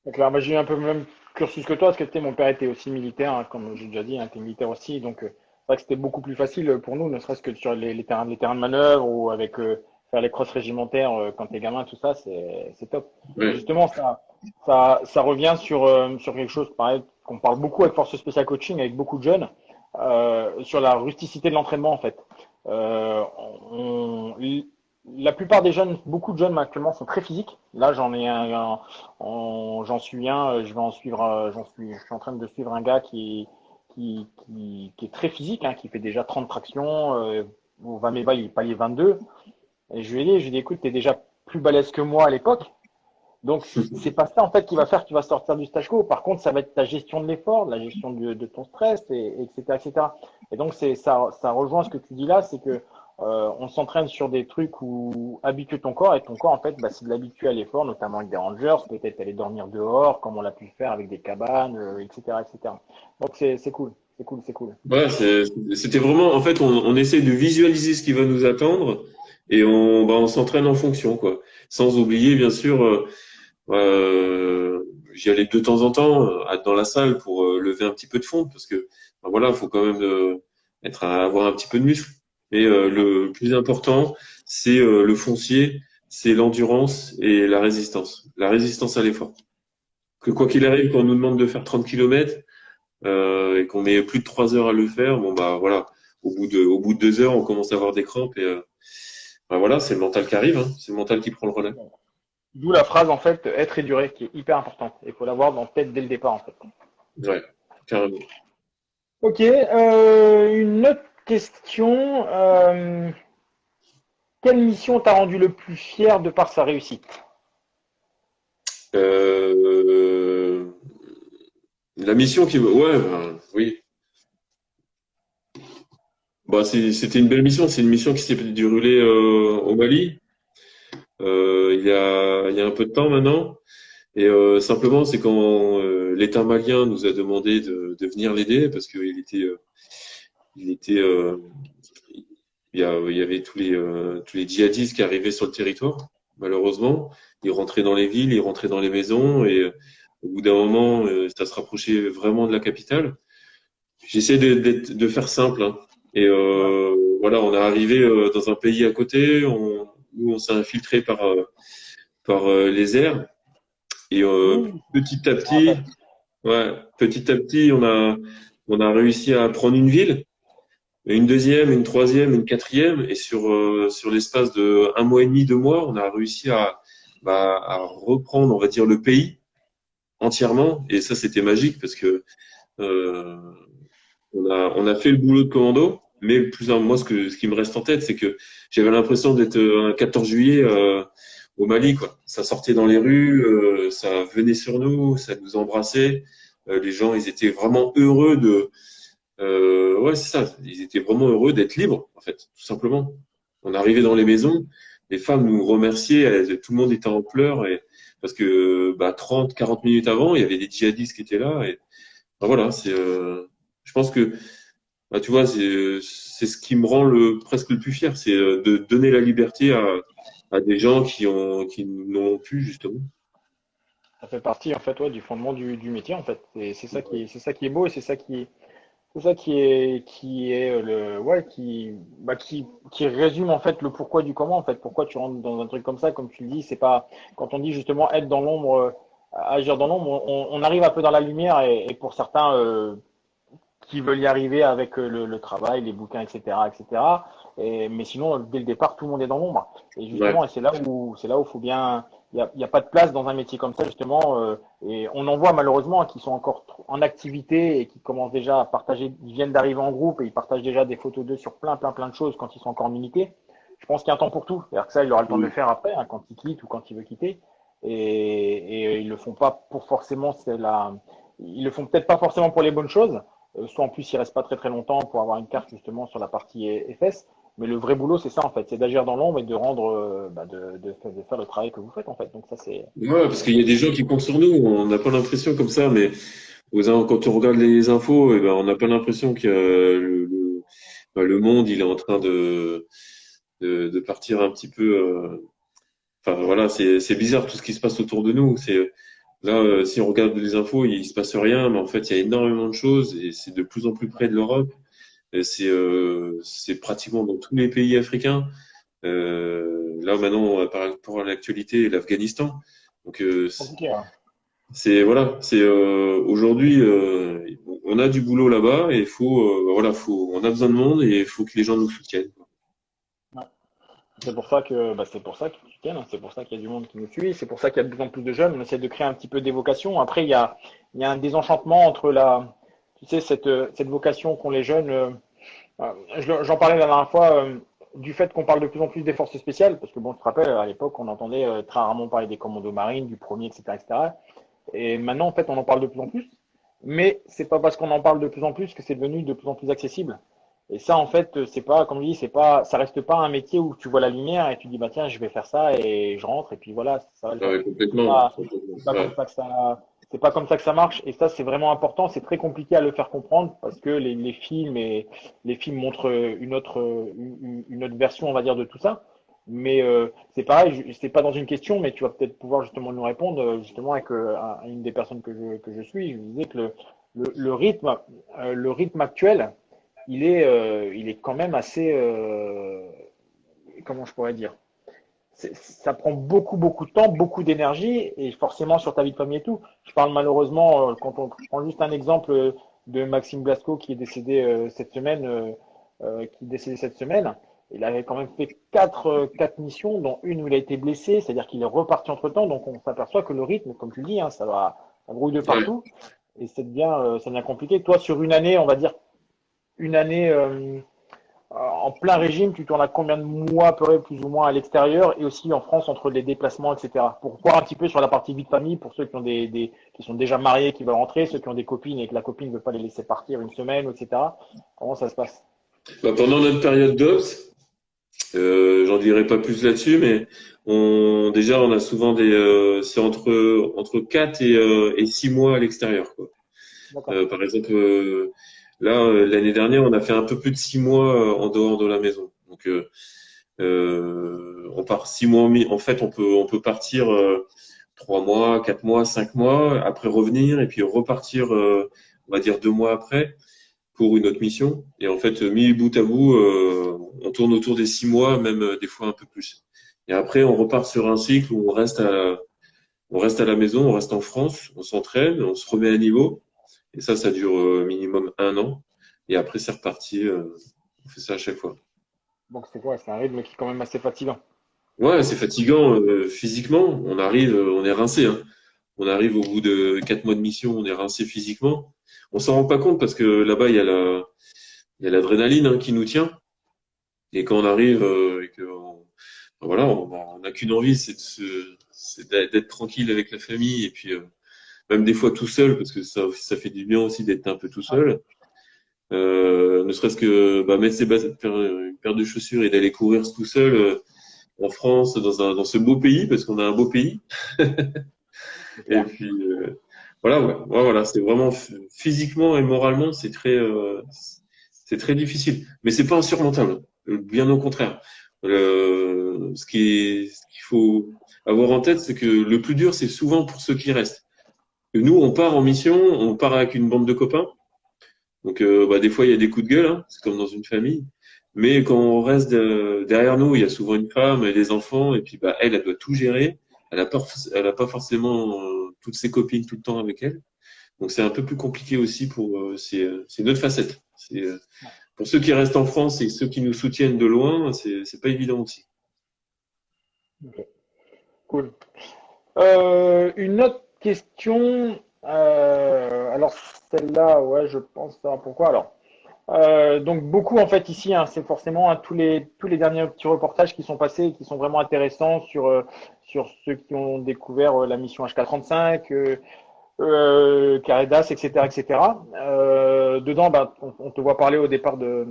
Donc là, moi j'ai eu un peu le même cursus que toi, parce que tu sais, mon père était aussi militaire, hein, comme j'ai déjà dit, hein, était militaire aussi, donc c'est vrai que c'était beaucoup plus facile pour nous, ne serait-ce que sur les terrains de manœuvre ou avec faire les crosses régimentaires quand t'es gamin, tout ça, c'est top. Et Ouais. justement, ça revient sur quelque chose, pareil, qu'on parle beaucoup avec Force Spéciale Coaching, avec beaucoup de jeunes, sur la rusticité de l'entraînement en fait. Euh, on, la plupart des jeunes, beaucoup de jeunes actuellement sont très physiques. Là, j'en suis un, je vais en suivre, je suis en train de suivre un gars qui est très physique, hein, qui fait déjà 30 tractions, au 20 mégas, il est palier 22. Et je lui ai dit, écoute, t'es déjà plus balèze que moi à l'époque. Donc, c'est pas ça, en fait, qui va faire que tu vas sortir du stage co. Par contre, ça va être ta gestion de l'effort, la gestion de ton stress, etc., etc. Et donc, ça rejoint ce que tu dis là, c'est que, on s'entraîne sur des trucs où habitue ton corps et ton corps, en fait, bah, c'est de l'habituer à l'effort, notamment avec des rangers, peut-être aller dormir dehors, comme on l'a pu le faire avec des cabanes, etc., etc. Donc, c'est cool, c'est cool, c'est cool. Ouais, c'était vraiment, en fait, on essaie de visualiser ce qui va nous attendre et on s'entraîne en fonction, quoi. Sans oublier, bien sûr, j'y allais de temps en temps dans la salle pour lever un petit peu de fond parce que, ben voilà, faut quand même avoir un petit peu de muscle. Mais le plus important, c'est le foncier, c'est l'endurance et la résistance. La résistance à l'effort. Que quoi qu'il arrive, quand on nous demande de faire 30 kilomètres, et qu'on met plus de 3 heures à le faire, bon bah voilà, au bout de 2 heures, on commence à avoir des crampes et bah voilà, c'est le mental qui arrive, hein, c'est le mental qui prend le relais. D'où la phrase, en fait, être et durer, qui est hyper importante. Il faut l'avoir dans tête dès le départ, en fait. Ouais, carrément. Ok, une autre question. Quelle mission t'a rendu le plus fier de par sa réussite? Euh, la mission qui, ouais, ben, oui, bah c'était une belle mission. C'est une mission qui s'est déroulée au Mali il y a un peu de temps maintenant. Et simplement, c'est quand l'État malien nous a demandé de venir l'aider parce il était, il y avait tous les djihadistes qui arrivaient sur le territoire. Malheureusement, ils rentraient dans les villes, ils rentraient dans les maisons et au bout d'un moment, ça se rapprochait vraiment de la capitale. J'essaie de faire simple, hein. Et voilà, on est arrivé dans un pays à côté, nous on s'est infiltré par les airs et Oui, petit à je me petit, rappelle. ouais, petit à petit, on a réussi à prendre une ville, une deuxième, une troisième, une quatrième, et sur l'espace de un mois et demi, 2 mois, on a réussi à reprendre, on va dire, le pays entièrement. Et ça, c'était magique parce que euh, on a fait le boulot de commando, mais moi, ce qui me reste en tête, c'est que j'avais l'impression d'être un 14 juillet au Mali, quoi. Ça sortait dans les rues, ça venait sur nous, ça nous embrassait. Les gens, ils étaient vraiment heureux ouais, c'est ça. Ils étaient vraiment heureux d'être libres, en fait, tout simplement. On arrivait dans les maisons, les femmes nous remerciaient, tout le monde était en pleurs, parce que 30, 40 minutes avant, il y avait des djihadistes qui étaient là. Et voilà, je pense que tu vois, c'est ce qui me rend presque le plus fier, c'est de donner la liberté à des gens qui n'ont plus, justement. Ça fait partie en fait ouais, du fondement du métier en fait. C'est ça qui est beau et c'est ça qui est le ouais qui résume en fait le pourquoi du comment en fait. Pourquoi tu rentres dans un truc comme ça, comme tu le dis, c'est pas quand on dit justement être dans l'ombre, agir dans l'ombre, on arrive un peu dans la lumière et pour certains qui veulent y arriver avec le travail, les bouquins, etc., etc. Mais sinon, dès le départ, tout le monde est dans l'ombre. Et Ouais, justement, et c'est là où faut bien, il y a pas de place dans un métier comme ça justement. Et on en voit malheureusement qui sont encore en activité et qui commencent déjà à partager. Ils viennent d'arriver en groupe et ils partagent déjà des photos d'eux sur plein de choses quand ils sont encore militaires. Je pense qu'il y a un temps pour tout. C'est-à-dire que ça, il aura le temps de le faire après, hein, quand il quitte ou quand il veut quitter. Et ils le font pas pour forcément, ils le font peut-être pas forcément pour les bonnes choses. Soit en plus, il reste pas très longtemps pour avoir une carte justement sur la partie FS. Mais le vrai boulot, c'est ça en fait, c'est d'agir dans l'ombre et de rendre, de faire le travail que vous faites en fait. Donc ça, ouais, parce qu'il y a des gens qui comptent sur nous, on n'a pas l'impression comme ça, mais quand on regarde les infos, eh ben, on n'a pas l'impression que le monde, il est en train de partir un petit peu. Enfin voilà, c'est bizarre tout ce qui se passe autour de nous. Là, si on regarde les infos, il se passe rien, mais en fait, il y a énormément de choses et c'est de plus en plus près de l'Europe. Et c'est pratiquement dans tous les pays africains. Là maintenant, par rapport à l'actualité, l'Afghanistan. Donc compliqué, hein. voilà, c'est aujourd'hui, on a du boulot là-bas et il faut voilà, on a besoin de monde et il faut que les gens nous soutiennent. Ouais. C'est pour ça que tu tiens, c'est pour ça qu'il y a du monde qui nous suit, c'est pour ça qu'il y a de plus en plus de jeunes. On essaie de créer un petit peu d'évocation. Après, il y a un désenchantement entre tu sais, cette vocation qu'ont les jeunes. J'en parlais la dernière fois du fait qu'on parle de plus en plus des forces spéciales, parce que bon, tu te rappelles, à l'époque, on entendait très rarement parler des commandos marines, du premier, etc., etc. Et maintenant, en fait, on en parle de plus en plus. Mais c'est pas parce qu'on en parle de plus en plus que c'est devenu de plus en plus accessible. Et ça, en fait, c'est pas, comme je dis, ça reste pas un métier où tu vois la lumière et tu dis, bah tiens, je vais faire ça et je rentre et puis voilà, ça va le Ah faire. ouais, complètement. Complètement. C'est pas comme Ouais. ça que c'est pas comme ça que ça marche. Et ça, c'est vraiment important. C'est très compliqué à le faire comprendre parce que les films montrent une autre version, on va dire, de tout ça. Mais c'est pareil, c'est pas dans une question, mais tu vas peut-être pouvoir justement nous répondre, justement avec une des personnes que je suis. Je lui disais que le rythme actuel, il est quand même assez, comment je pourrais dire, ça prend beaucoup de temps, beaucoup d'énergie, et forcément sur ta vie de famille et tout. Je parle malheureusement, quand on prend juste un exemple de Maxime Blasco qui est décédé cette semaine, qui est décédé cette semaine. Il avait quand même fait quatre missions, dont une où il a été blessé, c'est-à-dire qu'il est reparti entre-temps. Donc on s'aperçoit que le rythme, comme tu le dis, hein, ça grouille de Ouais. partout, et ça devient compliqué. Toi, sur une année, on va dire une année en plein régime, tu tournes à combien de mois à peu près plus ou moins à l'extérieur et aussi en France entre les déplacements, etc. Pour voir un petit peu sur la partie vie de famille, pour ceux qui ont qui sont déjà mariés, qui veulent rentrer, ceux qui ont des copines et que la copine ne veut pas les laisser partir une semaine, etc. Comment ça se passe? Bah, pendant notre période d'Obs, j'en dirai pas plus là-dessus, mais déjà on a souvent c'est entre 4 et 6 mois à l'extérieur, quoi. D'accord. Par exemple, là l'année dernière, on a fait un peu plus de 6 mois en dehors de la maison. Donc on part 6 mois. En fait, on peut partir 3 mois, 4 mois, 5 mois, après revenir et puis repartir, on va dire 2 mois après pour une autre mission. Et en fait, mis bout à bout, on tourne autour des 6 mois, même des fois un peu plus. Et après, on repart sur un cycle où on reste à la maison, on reste en France, on s'entraîne, on se remet à niveau. Et ça dure minimum 1 an. Et après, c'est reparti. On fait ça à chaque fois. Donc c'est quoi? C'est un rythme qui est quand même assez fatigant. Ouais, c'est fatigant physiquement. On arrive, on est rincé, hein. On arrive au bout de 4 mois de mission, on est rincé physiquement. On s'en rend pas compte parce que là-bas, il y a l'adrénaline hein, qui nous tient. Et quand on arrive et que voilà, on n'a qu'une envie, c'est d'être tranquille avec la famille et puis même des fois tout seul parce que ça fait du bien aussi d'être un peu tout Ouais. seul. Ne serait-ce que bah, mettre une paire de chaussures et d'aller courir tout seul en France dans ce beau pays parce qu'on a un beau pays. C'est Et clair. puis voilà, ouais. Ouais, voilà, c'est vraiment physiquement et moralement, c'est très difficile. Mais c'est pas insurmontable. Bien au contraire. Ce qu'il faut avoir en tête, c'est que le plus dur, c'est souvent pour ceux qui restent. Et nous, on part en mission, on part avec une bande de copains. Donc, bah, des fois, il y a des coups de gueule, hein, c'est comme dans une famille. Mais quand on reste derrière nous, il y a souvent une femme et des enfants, et puis bah, elle doit tout gérer. Elle a pas forcément toutes ses copines tout le temps avec elle. Donc, c'est un peu plus compliqué aussi pour. C'est une autre facette. Pour ceux qui restent en France et ceux qui nous soutiennent de loin, c'est pas évident aussi. Ok. Cool. Une autre question. Alors celle-là, ouais, je pense savoir pourquoi. Alors, donc beaucoup en fait ici, hein, c'est forcément hein, tous les derniers petits reportages qui sont passés, et qui sont vraiment intéressants sur ceux qui ont découvert la mission HK35, Caridas, etc., etc. Dedans, bah, on te voit parler au départ de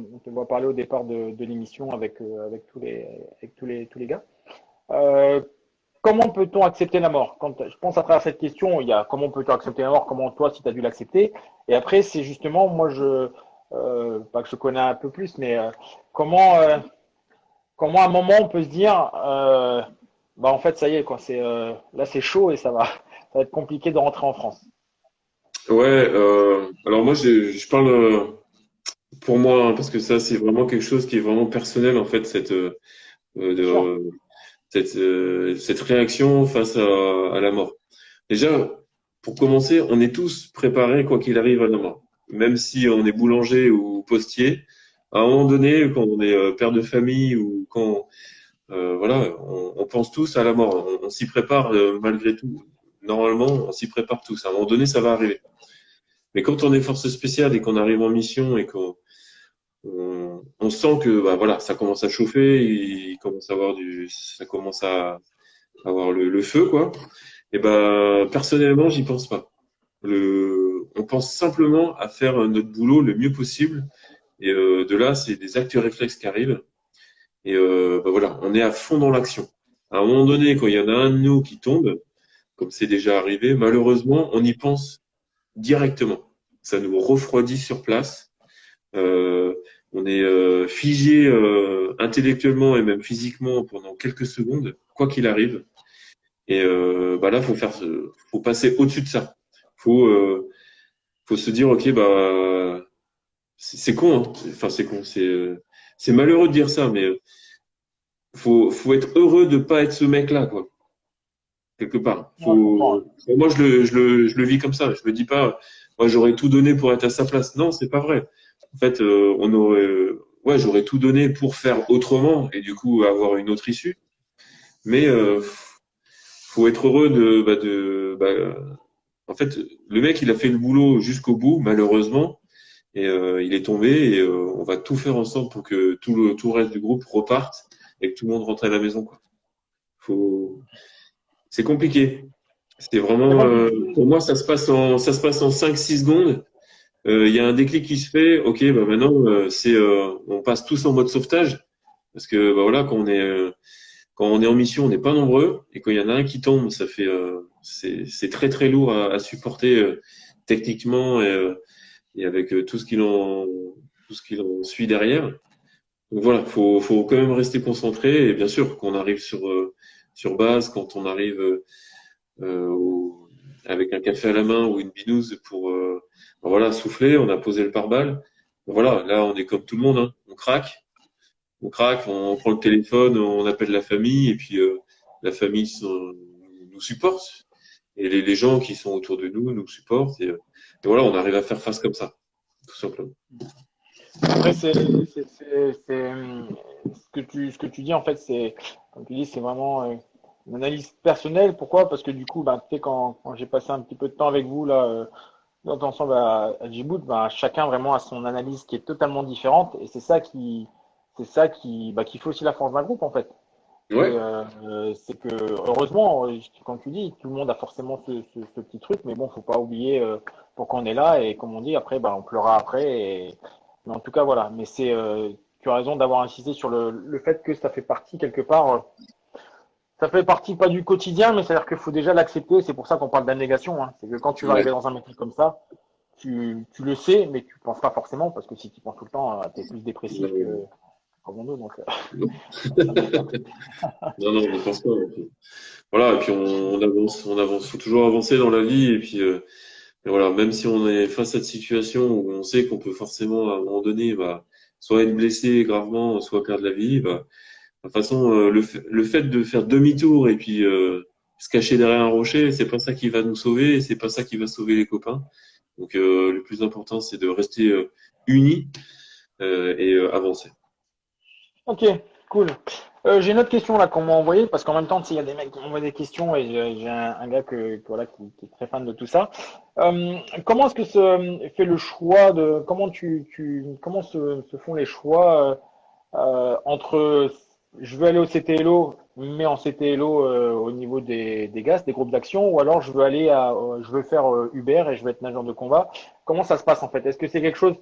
l'émission avec tous les gars. Euh, Comment peut-on accepter la mort? Quand je pense à travers cette question, il y a comment peut-on accepter la mort, comment toi, si tu as dû l'accepter. Et après, c'est justement, moi, pas que je connais un peu plus, mais comment, euh, comment à un moment on peut se dire, bah en fait, ça y est, quoi, là, c'est chaud et ça va être compliqué de rentrer en France. Ouais, alors moi, je parle pour moi, hein, parce que ça, c'est vraiment quelque chose qui est vraiment personnel, en fait, Bien sûr. de, cette réaction face à la mort. Déjà, pour commencer, on est tous préparés quoi qu'il arrive à la mort. Même si on est boulanger ou postier, à un moment donné, quand on est père de famille ou quand voilà, on pense tous à la mort. On s'y prépare malgré tout. Normalement, on s'y prépare tous. À un moment donné, ça va arriver. Mais quand on est force spéciale et qu'on arrive en mission et qu'on sent que bah, voilà, ça commence à chauffer, ça commence à avoir le feu quoi. Et ben personnellement, j'y pense pas. On pense simplement à faire notre boulot le mieux possible. Et de là, c'est des actes réflexes qui arrivent. Et bah, voilà, on est à fond dans l'action. À un moment donné, quand il y en a un de nous qui tombe, comme c'est déjà arrivé, malheureusement, on y pense directement. Ça nous refroidit sur place. Euh, on est figé intellectuellement et même physiquement pendant quelques secondes, quoi qu'il arrive. Et bah là, faut passer au-dessus de ça. Faut, euh, faut se dire, ok, bah, c'est con, hein. Enfin, c'est con, c'est malheureux de dire ça, mais faut être heureux de pas être ce mec-là, quoi, quelque part. Non, je comprends. Moi, je le vis comme ça. Je me dis pas, moi, j'aurais tout donné pour être à sa place. Non, c'est pas vrai. En fait, ouais, j'aurais tout donné pour faire autrement et du coup avoir une autre issue. Mais faut être heureux en fait, le mec, il a fait le boulot jusqu'au bout, malheureusement, et il est tombé. Et on va tout faire ensemble pour que tout le reste du groupe reparte et que tout le monde rentre à la maison, quoi. Faut, c'est compliqué. C'est C'est vraiment, compliqué. pour moi, ça se passe en 5-6 secondes. il y a un déclic qui se fait. Ok, bah maintenant on passe tous en mode sauvetage parce que bah voilà quand on est en mission, on n'est pas nombreux et quand il y en a un qui tombe, ça fait c'est très très lourd à supporter techniquement et avec tout ce qu'il en suit derrière. Donc voilà, faut quand même rester concentré et bien sûr qu'on arrive sur base quand on arrive euh, au- avec un café à la main ou une binouse pour ben voilà souffler, on a posé le pare-balles. Ben voilà, là on est comme tout le monde, hein. On craque, on prend le téléphone, on appelle la famille et puis la famille nous supporte et les gens qui sont autour de nous nous supportent et voilà, on arrive à faire face comme ça, tout simplement. Après, ce que tu dis, en fait, c'est, comme tu dis, c'est vraiment une analyse personnelle. Pourquoi? Parce que du coup, ben, tu sais, quand j'ai passé un petit peu de temps avec vous, là, ensemble à Djibouti, ben, chacun vraiment a son analyse qui est totalement différente. Et c'est ça qui fait aussi la force d'un groupe, en fait. Ouais. C'est que, heureusement, comme tu dis, tout le monde a forcément ce petit truc, mais bon, faut pas oublier pourquoi on est là. Et comme on dit, après, ben, on pleurera après. Mais en tout cas, voilà. Mais tu as raison d'avoir insisté sur le fait que ça fait partie quelque part. Ça fait partie pas du quotidien, mais c'est-à-dire qu'il faut déjà l'accepter. C'est pour ça qu'on parle d'abnégation, hein. C'est que quand tu vas Ouais. arriver dans un métier comme ça, tu le sais, mais tu penses pas forcément, parce que si tu penses tout le temps, tu es plus dépressif que commando, donc Non, ça ne va pas. non, je pense pas. Et puis, voilà, et puis on avance, faut toujours avancer dans la vie. Et voilà, même si on est face à cette situation où on sait qu'on peut forcément à un moment donné, bah, soit être blessé gravement, soit perdre la vie, bah, de toute façon, le fait de faire demi-tour et puis se cacher derrière un rocher, c'est pas ça qui va nous sauver, et c'est pas ça qui va sauver les copains. Donc le plus important, c'est de rester unis et avancer. Ok, cool. J'ai une autre question là qu'on m'a envoyée parce qu'en même temps, tu sais, il y a des mecs qui m'envoient des questions et j'ai un gars voilà, qui est très fan de tout ça. Comment est-ce que se fait le choix de comment se font les choix entre je veux aller au CTLO mais en CTLO au niveau des GAS, des groupes d'action, ou alors je veux faire Uber et je veux être nageur de combat. Comment ça se passe en fait? Est-ce que c'est quelque chose,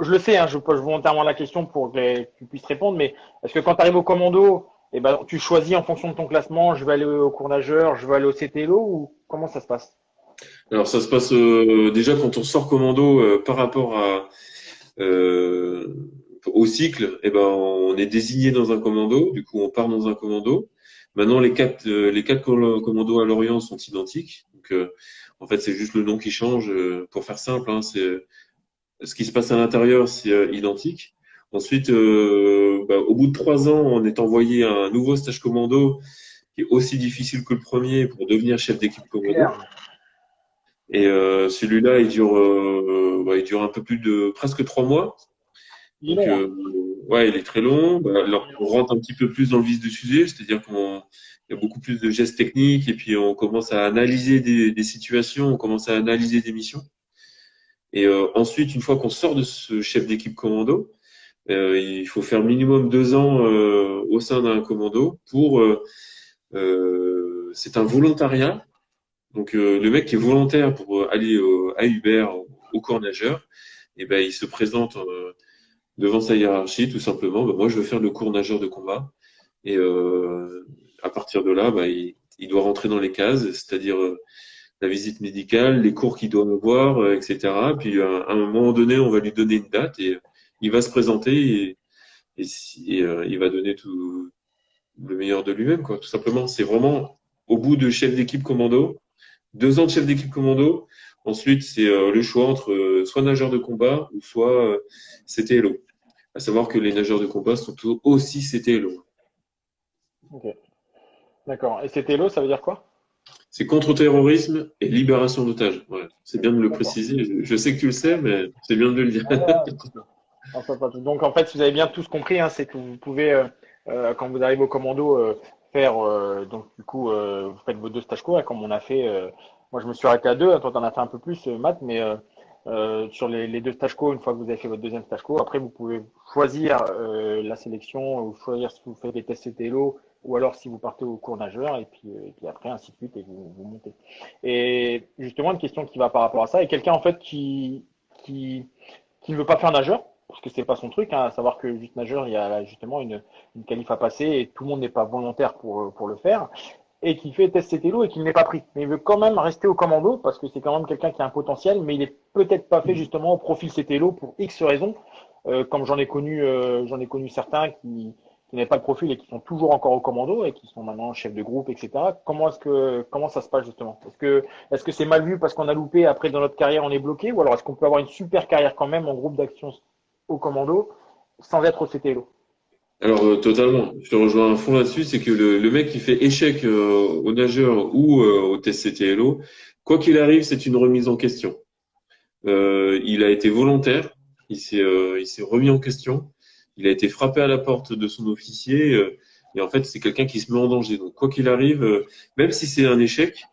je le sais, hein, je pose volontairement la question pour que tu puisses répondre, mais est-ce que quand tu arrives au commando, eh ben, tu choisis en fonction de ton classement, je vais aller au cours nageur, je vais aller au CTLO, ou comment ça se passe? Alors ça se passe déjà quand on sort commando par rapport euh, au cycle, eh ben on est désigné dans un commando, du coup on part dans un commando. Maintenant les quatre commandos à l'Orient sont identiques, donc en fait c'est juste le nom qui change. Pour faire simple, hein, c'est ce qui se passe à l'intérieur, c'est identique. Ensuite, bah, au bout de 3 ans, on est envoyé à un nouveau stage commando qui est aussi difficile que le premier pour devenir chef d'équipe commando. Claire. Et celui-là, il dure un peu plus de presque 3 mois. Il est Donc, long, hein. ouais, il est très long. Bah, alors, on rentre un petit peu plus dans le vif du sujet, c'est-à-dire il y a beaucoup plus de gestes techniques et puis on commence à analyser des situations, on commence à analyser des missions. Et ensuite, une fois qu'on sort de ce chef d'équipe commando, il faut faire minimum 2 ans au sein d'un commando c'est un volontariat. Donc le mec qui est volontaire pour aller à Uber au corps nageur, et ben il se présente devant sa hiérarchie tout simplement. Ben, moi je veux faire le cours nageur de combat et à partir de là, ben, il doit rentrer dans les cases, c'est-à-dire la visite médicale, les cours qu'il doit avoir, etc. Puis à un moment donné, on va lui donner une date et il va se présenter et il va donner tout le meilleur de lui-même, quoi. Tout simplement, c'est vraiment au bout de chef d'équipe commando, 2 ans de chef d'équipe commando. Ensuite, c'est le choix entre soit nageur de combat ou soit CTLO. À savoir que les nageurs de combat sont aussi CTLO. Ok, d'accord. Et CTLO, ça veut dire quoi? C'est contre-terrorisme et libération d'otages. Ouais, c'est bien de le D'accord. préciser. Je sais que tu le sais, mais c'est bien de le dire. Ah, là, ok. Enfin, pas tout. Donc en fait, si vous avez bien tous compris, hein, c'est que vous pouvez, quand vous arrivez au commando, faire donc du coup, vous faites vos deux stages co, hein, comme on a fait. Moi, je me suis arrêté à deux. Hein, toi, t'en as fait un peu plus, Matt, mais sur les deux stages co, une fois que vous avez fait votre deuxième stage co, après vous pouvez choisir la sélection, ou choisir si vous faites des tests CTLO, ou alors si vous partez au cours nageur, et puis après ainsi de suite, et vous montez. Et justement, une question qui va par rapport à ça, et quelqu'un en fait qui ne veut pas faire nageur, parce que c'est pas son truc, hein, à savoir que juste nageur, il y a justement une qualif à passer et tout le monde n'est pas volontaire pour le faire, et qui fait test CTLO et qui ne l'est pas pris. Mais il veut quand même rester au commando, parce que c'est quand même quelqu'un qui a un potentiel, mais il est peut-être pas fait justement au profil CTLO pour X raisons, comme j'en ai connu certains qui n'avaient pas le profil et qui sont toujours encore au commando et qui sont maintenant chefs de groupe, etc. Comment ça se passe justement? Est-ce que c'est mal vu parce qu'on a loupé, après dans notre carrière on est bloqué, ou alors est-ce qu'on peut avoir une super carrière quand même en groupe d'action au commando sans être au CTLO? Alors, totalement. Je te rejoins à fond là-dessus. C'est que le mec qui fait échec au nageur ou au test CTLO, quoi qu'il arrive, c'est une remise en question. Il a été volontaire, il s'est remis en question, il a été frappé à la porte de son officier, et en fait, c'est quelqu'un qui se met en danger. Donc, quoi qu'il arrive, même si c'est un échec,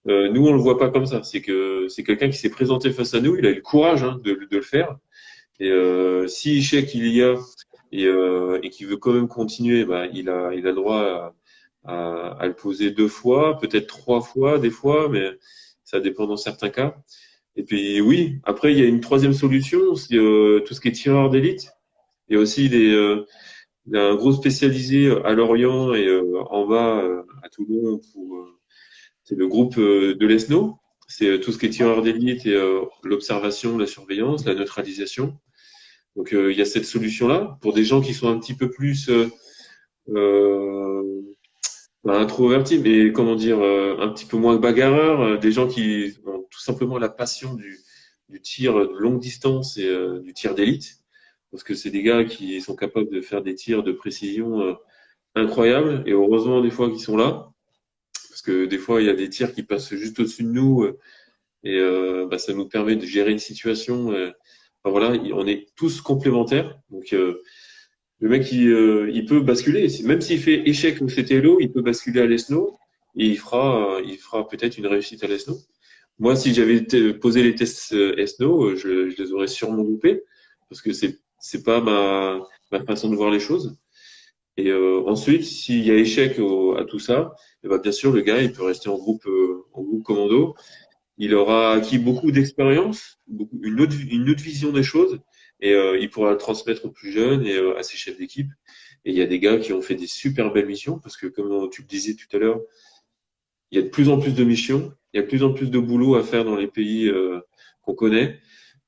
nous, on le voit pas comme ça. C'est que c'est quelqu'un qui s'est présenté face à nous, il a eu le courage de le faire. Et si échec il y a et qui veut quand même continuer, bah, il a le droit à le poser 2 fois, peut-être 3 fois des fois, mais ça dépend dans certains cas. Et puis oui, après il y a une troisième solution, c'est tout ce qui est tireur d'élite. Il y a aussi il y a un gros spécialisé à Lorient et en bas à Toulon pour c'est le groupe de l'ESNO. C'est tout ce qui est tireur d'élite et l'observation, la surveillance, la neutralisation. Donc il y a cette solution-là pour des gens qui sont un petit peu plus euh, introvertis, mais comment dire, un petit peu moins bagarreurs, des gens qui ont tout simplement la passion du tir de longue distance et du tir d'élite, parce que c'est des gars qui sont capables de faire des tirs de précision incroyables, et heureusement des fois qu'ils sont là, parce que des fois il y a des tirs qui passent juste au-dessus de nous, et bah, ça nous permet de gérer une situation. Enfin, voilà, on est tous complémentaires, donc le mec, il peut basculer. Même s'il fait échec au CTLO, il peut basculer à l'ESNO et il fera peut-être une réussite à l'ESNO. Moi, si j'avais posé les tests ESNO, je les aurais sûrement loupés parce que c'est pas ma façon de voir les choses. Et ensuite, s'il y a échec à tout ça, eh ben, bien sûr, le gars, il peut rester en groupe commando. Il aura acquis beaucoup d'expérience, une autre vision des choses, et il pourra le transmettre aux plus jeunes et à ses chefs d'équipe. Et il y a des gars qui ont fait des super belles missions, parce que comme tu le disais tout à l'heure, il y a de plus en plus de missions, il y a de plus en plus de boulot à faire dans les pays qu'on connaît.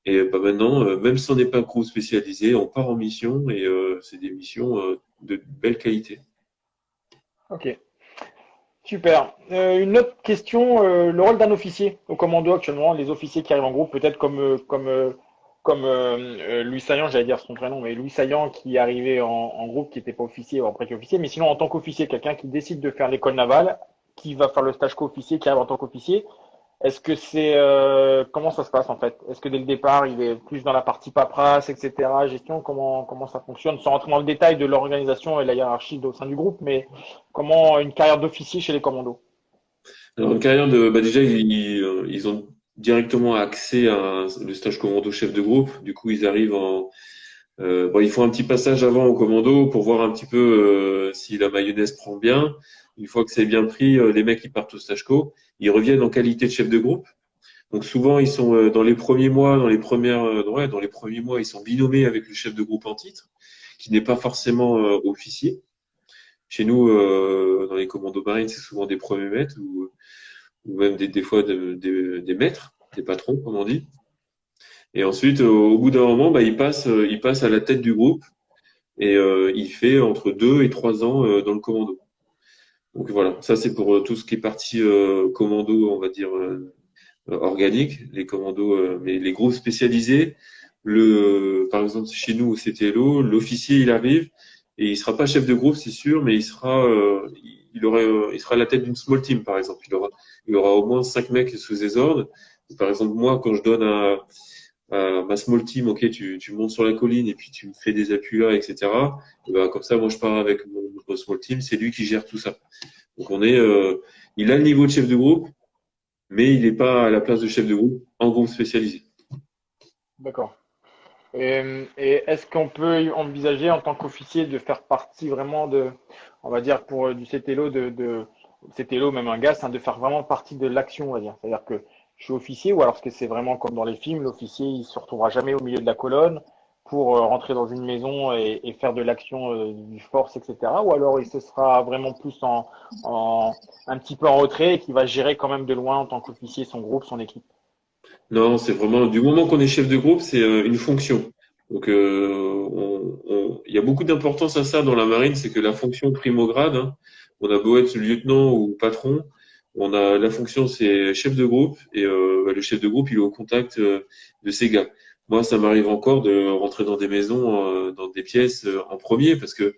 Et bah, maintenant, même si on n'est pas groupe spécialisé, on part en mission et c'est des missions de belle qualité. Ok, super. Une autre question, le rôle d'un officier au commando actuellement, les officiers qui arrivent en groupe, peut-être comme Louis Saillant, j'allais dire son prénom, mais Louis Saillant qui est arrivé en groupe, qui n'était pas officier ou après qui est officier, mais sinon en tant qu'officier, quelqu'un qui décide de faire l'école navale, qui va faire le stage co-officier, qui arrive en tant qu'officier. Est-ce que comment ça se passe en fait? Est-ce que dès le départ, il est plus dans la partie paperasse, etc., gestion, comment ça fonctionne, sans rentrer dans le détail de l'organisation et la hiérarchie au sein du groupe, mais comment une carrière d'officier chez les commandos? Alors, une carrière bah déjà, ils ont directement accès à le stage commando chef de groupe. Du coup, ils arrivent bon, ils font un petit passage avant au commando pour voir un petit peu si la mayonnaise prend bien. Une fois que c'est bien pris, les mecs ils partent au stage co. Ils reviennent en qualité de chef de groupe. Donc souvent ils sont dans les premiers mois, dans les premiers mois, ils sont binômés avec le chef de groupe en titre, qui n'est pas forcément officier. Chez nous, dans les commandos marines, c'est souvent des premiers maîtres ou même des fois des maîtres, des patrons comme on dit. Et ensuite, au bout d'un moment, bah, il passe à la tête du groupe et il fait entre 2 et 3 ans dans le commando. Donc voilà, ça c'est pour tout ce qui est partie commando, on va dire organique, les commandos, mais les groupes spécialisés. Par exemple, chez nous au CTLO, l'officier il arrive et il sera pas chef de groupe, c'est sûr, mais il sera à la tête d'une small team par exemple. Il aura au moins 5 mecs sous ses ordres. Par exemple, moi, quand je donne ma small team, ok, tu montes sur la colline et puis tu me fais des appuis là, etc. Et ben, comme ça, moi, je pars avec mon small team, c'est lui qui gère tout ça. Donc, il a le niveau de chef de groupe, mais il n'est pas à la place de chef de groupe en groupe spécialisé. D'accord. Et est-ce qu'on peut envisager en tant qu'officier de faire partie vraiment on va dire pour du CTLO, CTLO, même un GAS, hein, de faire vraiment partie de l'action, on va dire. C'est-à-dire que je suis officier, ou alors est-ce que c'est vraiment comme dans les films, l'officier il se retrouvera jamais au milieu de la colonne pour rentrer dans une maison et faire de l'action du force, etc. Ou alors il se sera vraiment plus en un petit peu en retrait et qui va gérer quand même de loin en tant qu'officier son groupe, son équipe. Non, c'est vraiment du moment qu'on est chef de groupe, c'est une fonction. Donc, il y a beaucoup d'importance à ça dans la marine, c'est que la fonction prime au grade, hein, on a beau être lieutenant ou patron, on a la fonction c'est chef de groupe et le chef de groupe il est au contact de ses gars. Moi, ça m'arrive encore de rentrer dans des maisons, dans des pièces en premier parce que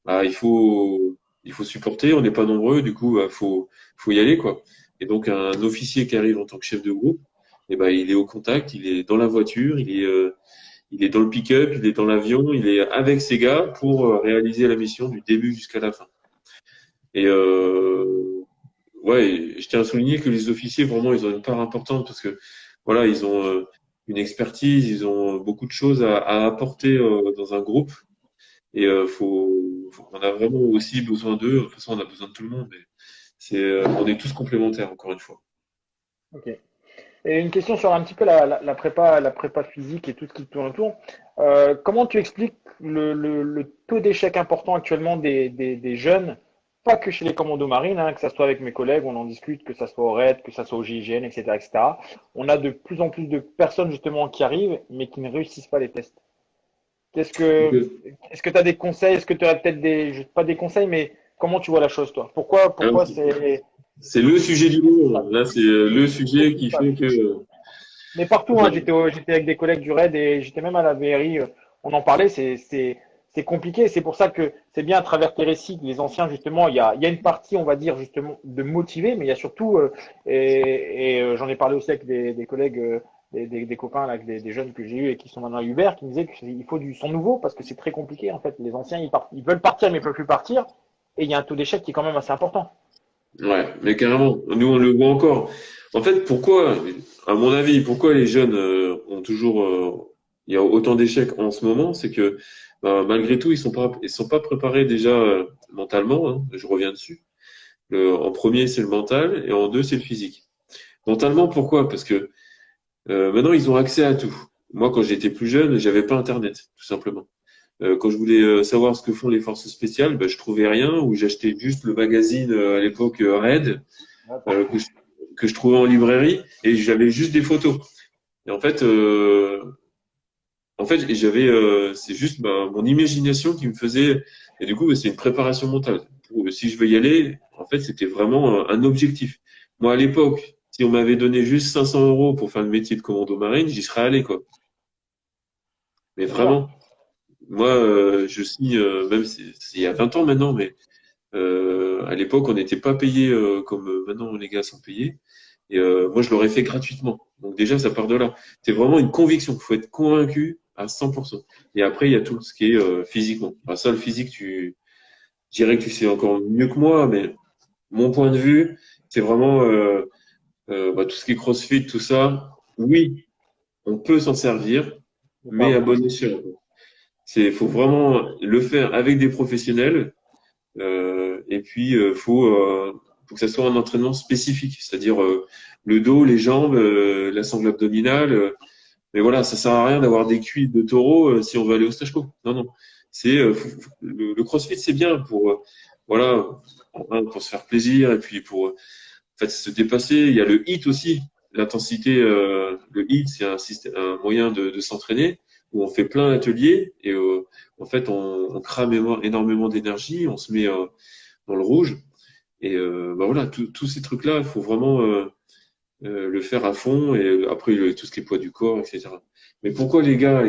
bah, il faut supporter, on n'est pas nombreux, du coup, faut y aller quoi. Et donc un officier qui arrive en tant que chef de groupe, eh ben, il est au contact, il est dans la voiture, il est dans le pick-up, il est dans l'avion, il est avec ses gars pour réaliser la mission du début jusqu'à la fin. Et ouais, et je tiens à souligner que les officiers, vraiment, ils ont une part importante parce que voilà, ils ont une expertise, ils ont beaucoup de choses à apporter dans un groupe. Et on a vraiment aussi besoin d'eux. De toute façon, on a besoin de tout le monde. Mais on est tous complémentaires, encore une fois. Ok. Et une question sur un petit peu la prépa physique et tout ce qui tourne autour. Comment tu expliques le taux d'échec important actuellement des jeunes, pas que chez les commandos marines, hein, que ça soit avec mes collègues, on en discute, que ça soit au RAID, que ça soit au GIGN, etc., etc. On a de plus en plus de personnes justement qui arrivent, mais qui ne réussissent pas les tests. Qu'est-ce Donc, que, est-ce que tu as des conseils? Est-ce que tu as peut-être pas des conseils, mais comment tu vois la chose, toi? Pourquoi alors, c'est le sujet du jour. Là, c'est le sujet qui fait que Mais partout, hein, bon, j'étais avec des collègues du RAID et j'étais même à la VRI, on en parlait, c'est compliqué. C'est pour ça que c'est bien à travers tes récits, que les anciens, justement, il y a une partie, on va dire, justement, de motiver, mais il y a surtout, j'en ai parlé aussi avec des collègues, des copains, là, avec des jeunes que j'ai eus et qui sont maintenant à Uber, qui me disaient qu'il faut du son nouveau parce que c'est très compliqué, en fait. Les anciens, ils veulent partir, mais ils peuvent plus partir. Et il y a un taux d'échec qui est quand même assez important. ouais, mais carrément. Nous, on le voit encore. En fait, pourquoi, à mon avis, pourquoi les jeunes ont toujours, il y a autant d'échecs en ce moment, c'est que malgré tout, ils sont pas préparés déjà mentalement. Hein, je reviens dessus. En premier, c'est le mental, et en deux, c'est le physique. Mentalement, pourquoi? Parce que maintenant, ils ont accès à tout. Moi, quand j'étais plus jeune, j'avais pas Internet, tout simplement. Quand je voulais savoir ce que font les forces spéciales, ben, je trouvais rien, ou j'achetais juste le magazine à l'époque Red que je trouvais en librairie, et j'avais juste des photos. Et en fait, c'est juste mon imagination qui me faisait. Et du coup, ben, c'est une préparation mentale. Si je veux y aller, en fait, c'était vraiment un objectif. Moi, à l'époque, si on m'avait donné juste 500 euros pour faire le métier de commando marine, j'y serais allé, quoi. Mais C'est sûr. vraiment, moi, je signe, même c'est il y a 20 ans maintenant, mais à l'époque, on n'était pas payé comme maintenant les gars sont payés. Et moi, je l'aurais fait gratuitement. Donc déjà, ça part de là. C'est vraiment une conviction. Il faut être convaincu à 100%. Et après, il y a tout ce qui est physiquement. Alors ça, le physique, je dirais que tu sais encore mieux que moi, mais mon point de vue, c'est vraiment tout ce qui est CrossFit, tout ça. Oui, on peut s'en servir, Mais pas à mais à bon bon escient. escient. Faut vraiment le faire avec des professionnels. Et puis, faut que ça soit un entraînement spécifique, c'est-à-dire le dos, les jambes, la sangle abdominale. Mais voilà, ça sert à rien d'avoir des cuits de taureau si on veut aller au stage co. Non, non. Le CrossFit, c'est bien pour voilà, pour se faire plaisir et puis pour en fait se dépasser. Il y a le HIIT aussi, l'intensité. Le HIIT, c'est un moyen de s'entraîner où on fait plein d'ateliers et en fait on crame énormément d'énergie, on se met dans le rouge et voilà, tous ces trucs-là, il faut vraiment le faire à fond et après tout ce qui est poids du corps, etc. Mais pourquoi les gars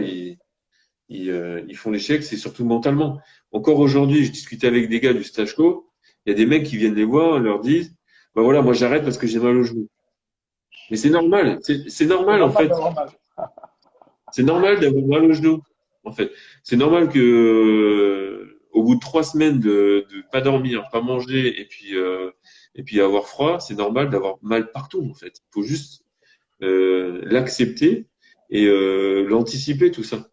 ils font l'échec, c'est surtout mentalement. Encore aujourd'hui, je discutais avec des gars du stage co, il y a des mecs qui viennent les voir, leur disent, bah voilà, moi j'arrête parce que j'ai mal au genou. Mais c'est normal, c'est C'est normal en normal fait. d'avoir mal. C'est normal d'avoir mal au genou, en fait. C'est normal que au bout de 3 semaines de pas dormir, pas manger et puis avoir froid, c'est normal d'avoir mal partout, en fait. Il faut juste l'accepter et l'anticiper, tout ça.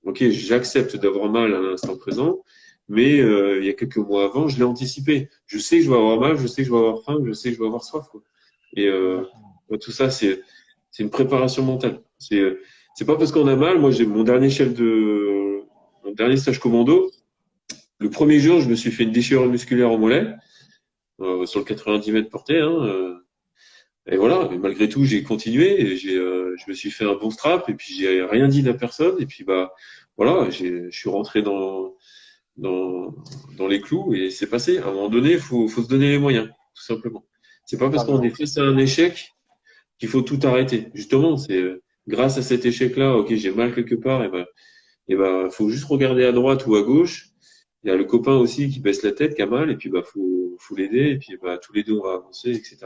Ok, j'accepte d'avoir mal à l'instant présent, mais il y a quelques mois avant, je l'ai anticipé. Je sais que je vais avoir mal, je sais que je vais avoir faim, je sais que je vais avoir soif, quoi. Et Moi, tout ça, c'est une préparation mentale. C'est pas parce qu'on a mal. Moi, j'ai mon dernier mon dernier stage commando. Le premier jour, je me suis fait une déchirure musculaire au mollet, sur le 90 mètres porté, hein, et voilà. Et malgré tout, j'ai continué. Et je me suis fait un bon strap et puis j'ai rien dit à personne. Et puis bah voilà, je suis rentré dans, dans les clous et c'est passé. À un moment donné, faut se donner les moyens, tout simplement. C'est pas parce qu'on est face à un échec qu'il faut tout arrêter. Justement, c'est grâce à cet échec-là, ok, j'ai mal quelque part, et ben, faut juste regarder à droite ou à gauche. Il y a le copain aussi qui baisse la tête, qui a mal, et puis bah faut l'aider, et puis bah tous les deux on va avancer, etc.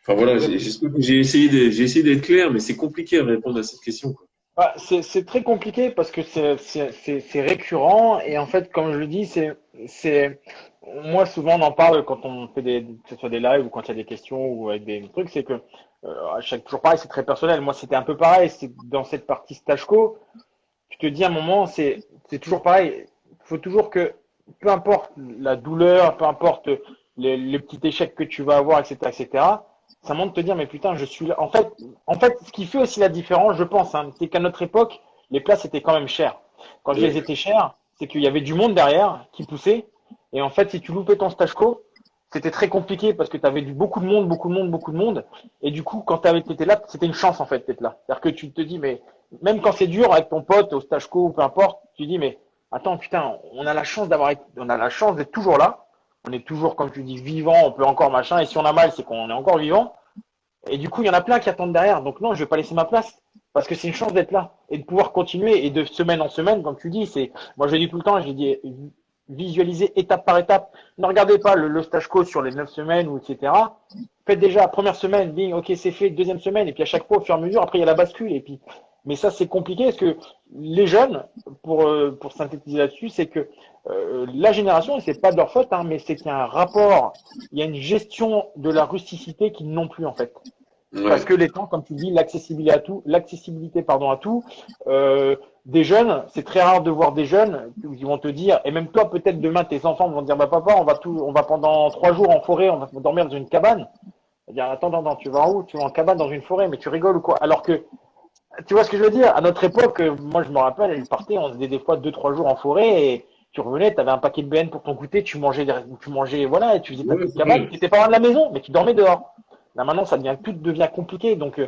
Enfin voilà, j'ai essayé d'être clair, mais c'est compliqué à répondre à cette question, quoi. Bah, c'est très compliqué parce que c'est récurrent et en fait, comme je le dis, moi souvent on en parle quand on fait que ce soit des lives ou quand il y a des questions ou avec des trucs, c'est que à chaque jour pareil, c'est très personnel. Moi, c'était un peu pareil. C'est dans cette partie Stachko, tu te dis à un moment, c'est toujours pareil. Il faut toujours que, peu importe la douleur, peu importe les petits échecs que tu vas avoir, etc., etc., ça montre de te dire, mais putain, je suis là. En fait, ce qui fait aussi la différence, je pense, hein, c'est qu'à notre époque, les places étaient quand même chères. Quand je dis elles étaient chères, c'est qu'il y avait du monde derrière qui poussait. Et en fait, si tu loupais ton Stachko, c'était très compliqué parce que tu avais beaucoup de monde, beaucoup de monde, beaucoup de monde. Et du coup, quand tu étais là, c'était une chance en fait d'être là. C'est-à-dire que tu te dis, mais même quand c'est dur avec ton pote au Stachko ou peu importe, tu te dis, mais attends, putain, on a la chance on a la chance d'être toujours là. On est toujours, comme tu dis, vivant, on peut encore machin. Et si on a mal, c'est qu'on est encore vivant. Et du coup, il y en a plein qui attendent derrière. Donc non, je vais pas laisser ma place parce que c'est une chance d'être là et de pouvoir continuer et de semaine en semaine, comme tu dis, moi je le dis tout le temps, je dis visualiser étape par étape. Ne regardez pas le stage coach sur les 9 semaines ou etc. Faites déjà première semaine, bing, ok c'est fait, deuxième semaine et puis à chaque fois au fur et à mesure, après il y a la bascule et puis. Mais ça c'est compliqué parce que les jeunes, pour synthétiser là-dessus, c'est que la génération, et c'est pas de leur faute, hein, mais c'est qu'il y a un rapport, il y a une gestion de la rusticité qu'ils n'ont plus en fait. Parce Ouais. que les temps, comme tu dis, l'accessibilité pardon à tout. Des jeunes, c'est très rare de voir des jeunes qui vont te dire, et même toi peut-être demain tes enfants vont te dire, bah papa, on va pendant 3 jours en forêt, on va dormir dans une cabane. Dire, attends, tu vas où? Tu vas en cabane dans une forêt, mais tu rigoles ou quoi? Alors que, tu vois ce que je veux dire? À notre époque, moi je me rappelle, ils partaient, on faisait des fois 2, 3 jours en forêt et tu revenais, tu avais un paquet de BN pour ton goûter, tu mangeais, voilà, et tu faisais ta Ouais, petite c'est cabane, vrai. tu étais pas loin de la maison, mais tu dormais dehors. Là maintenant, tout devient compliqué. Donc,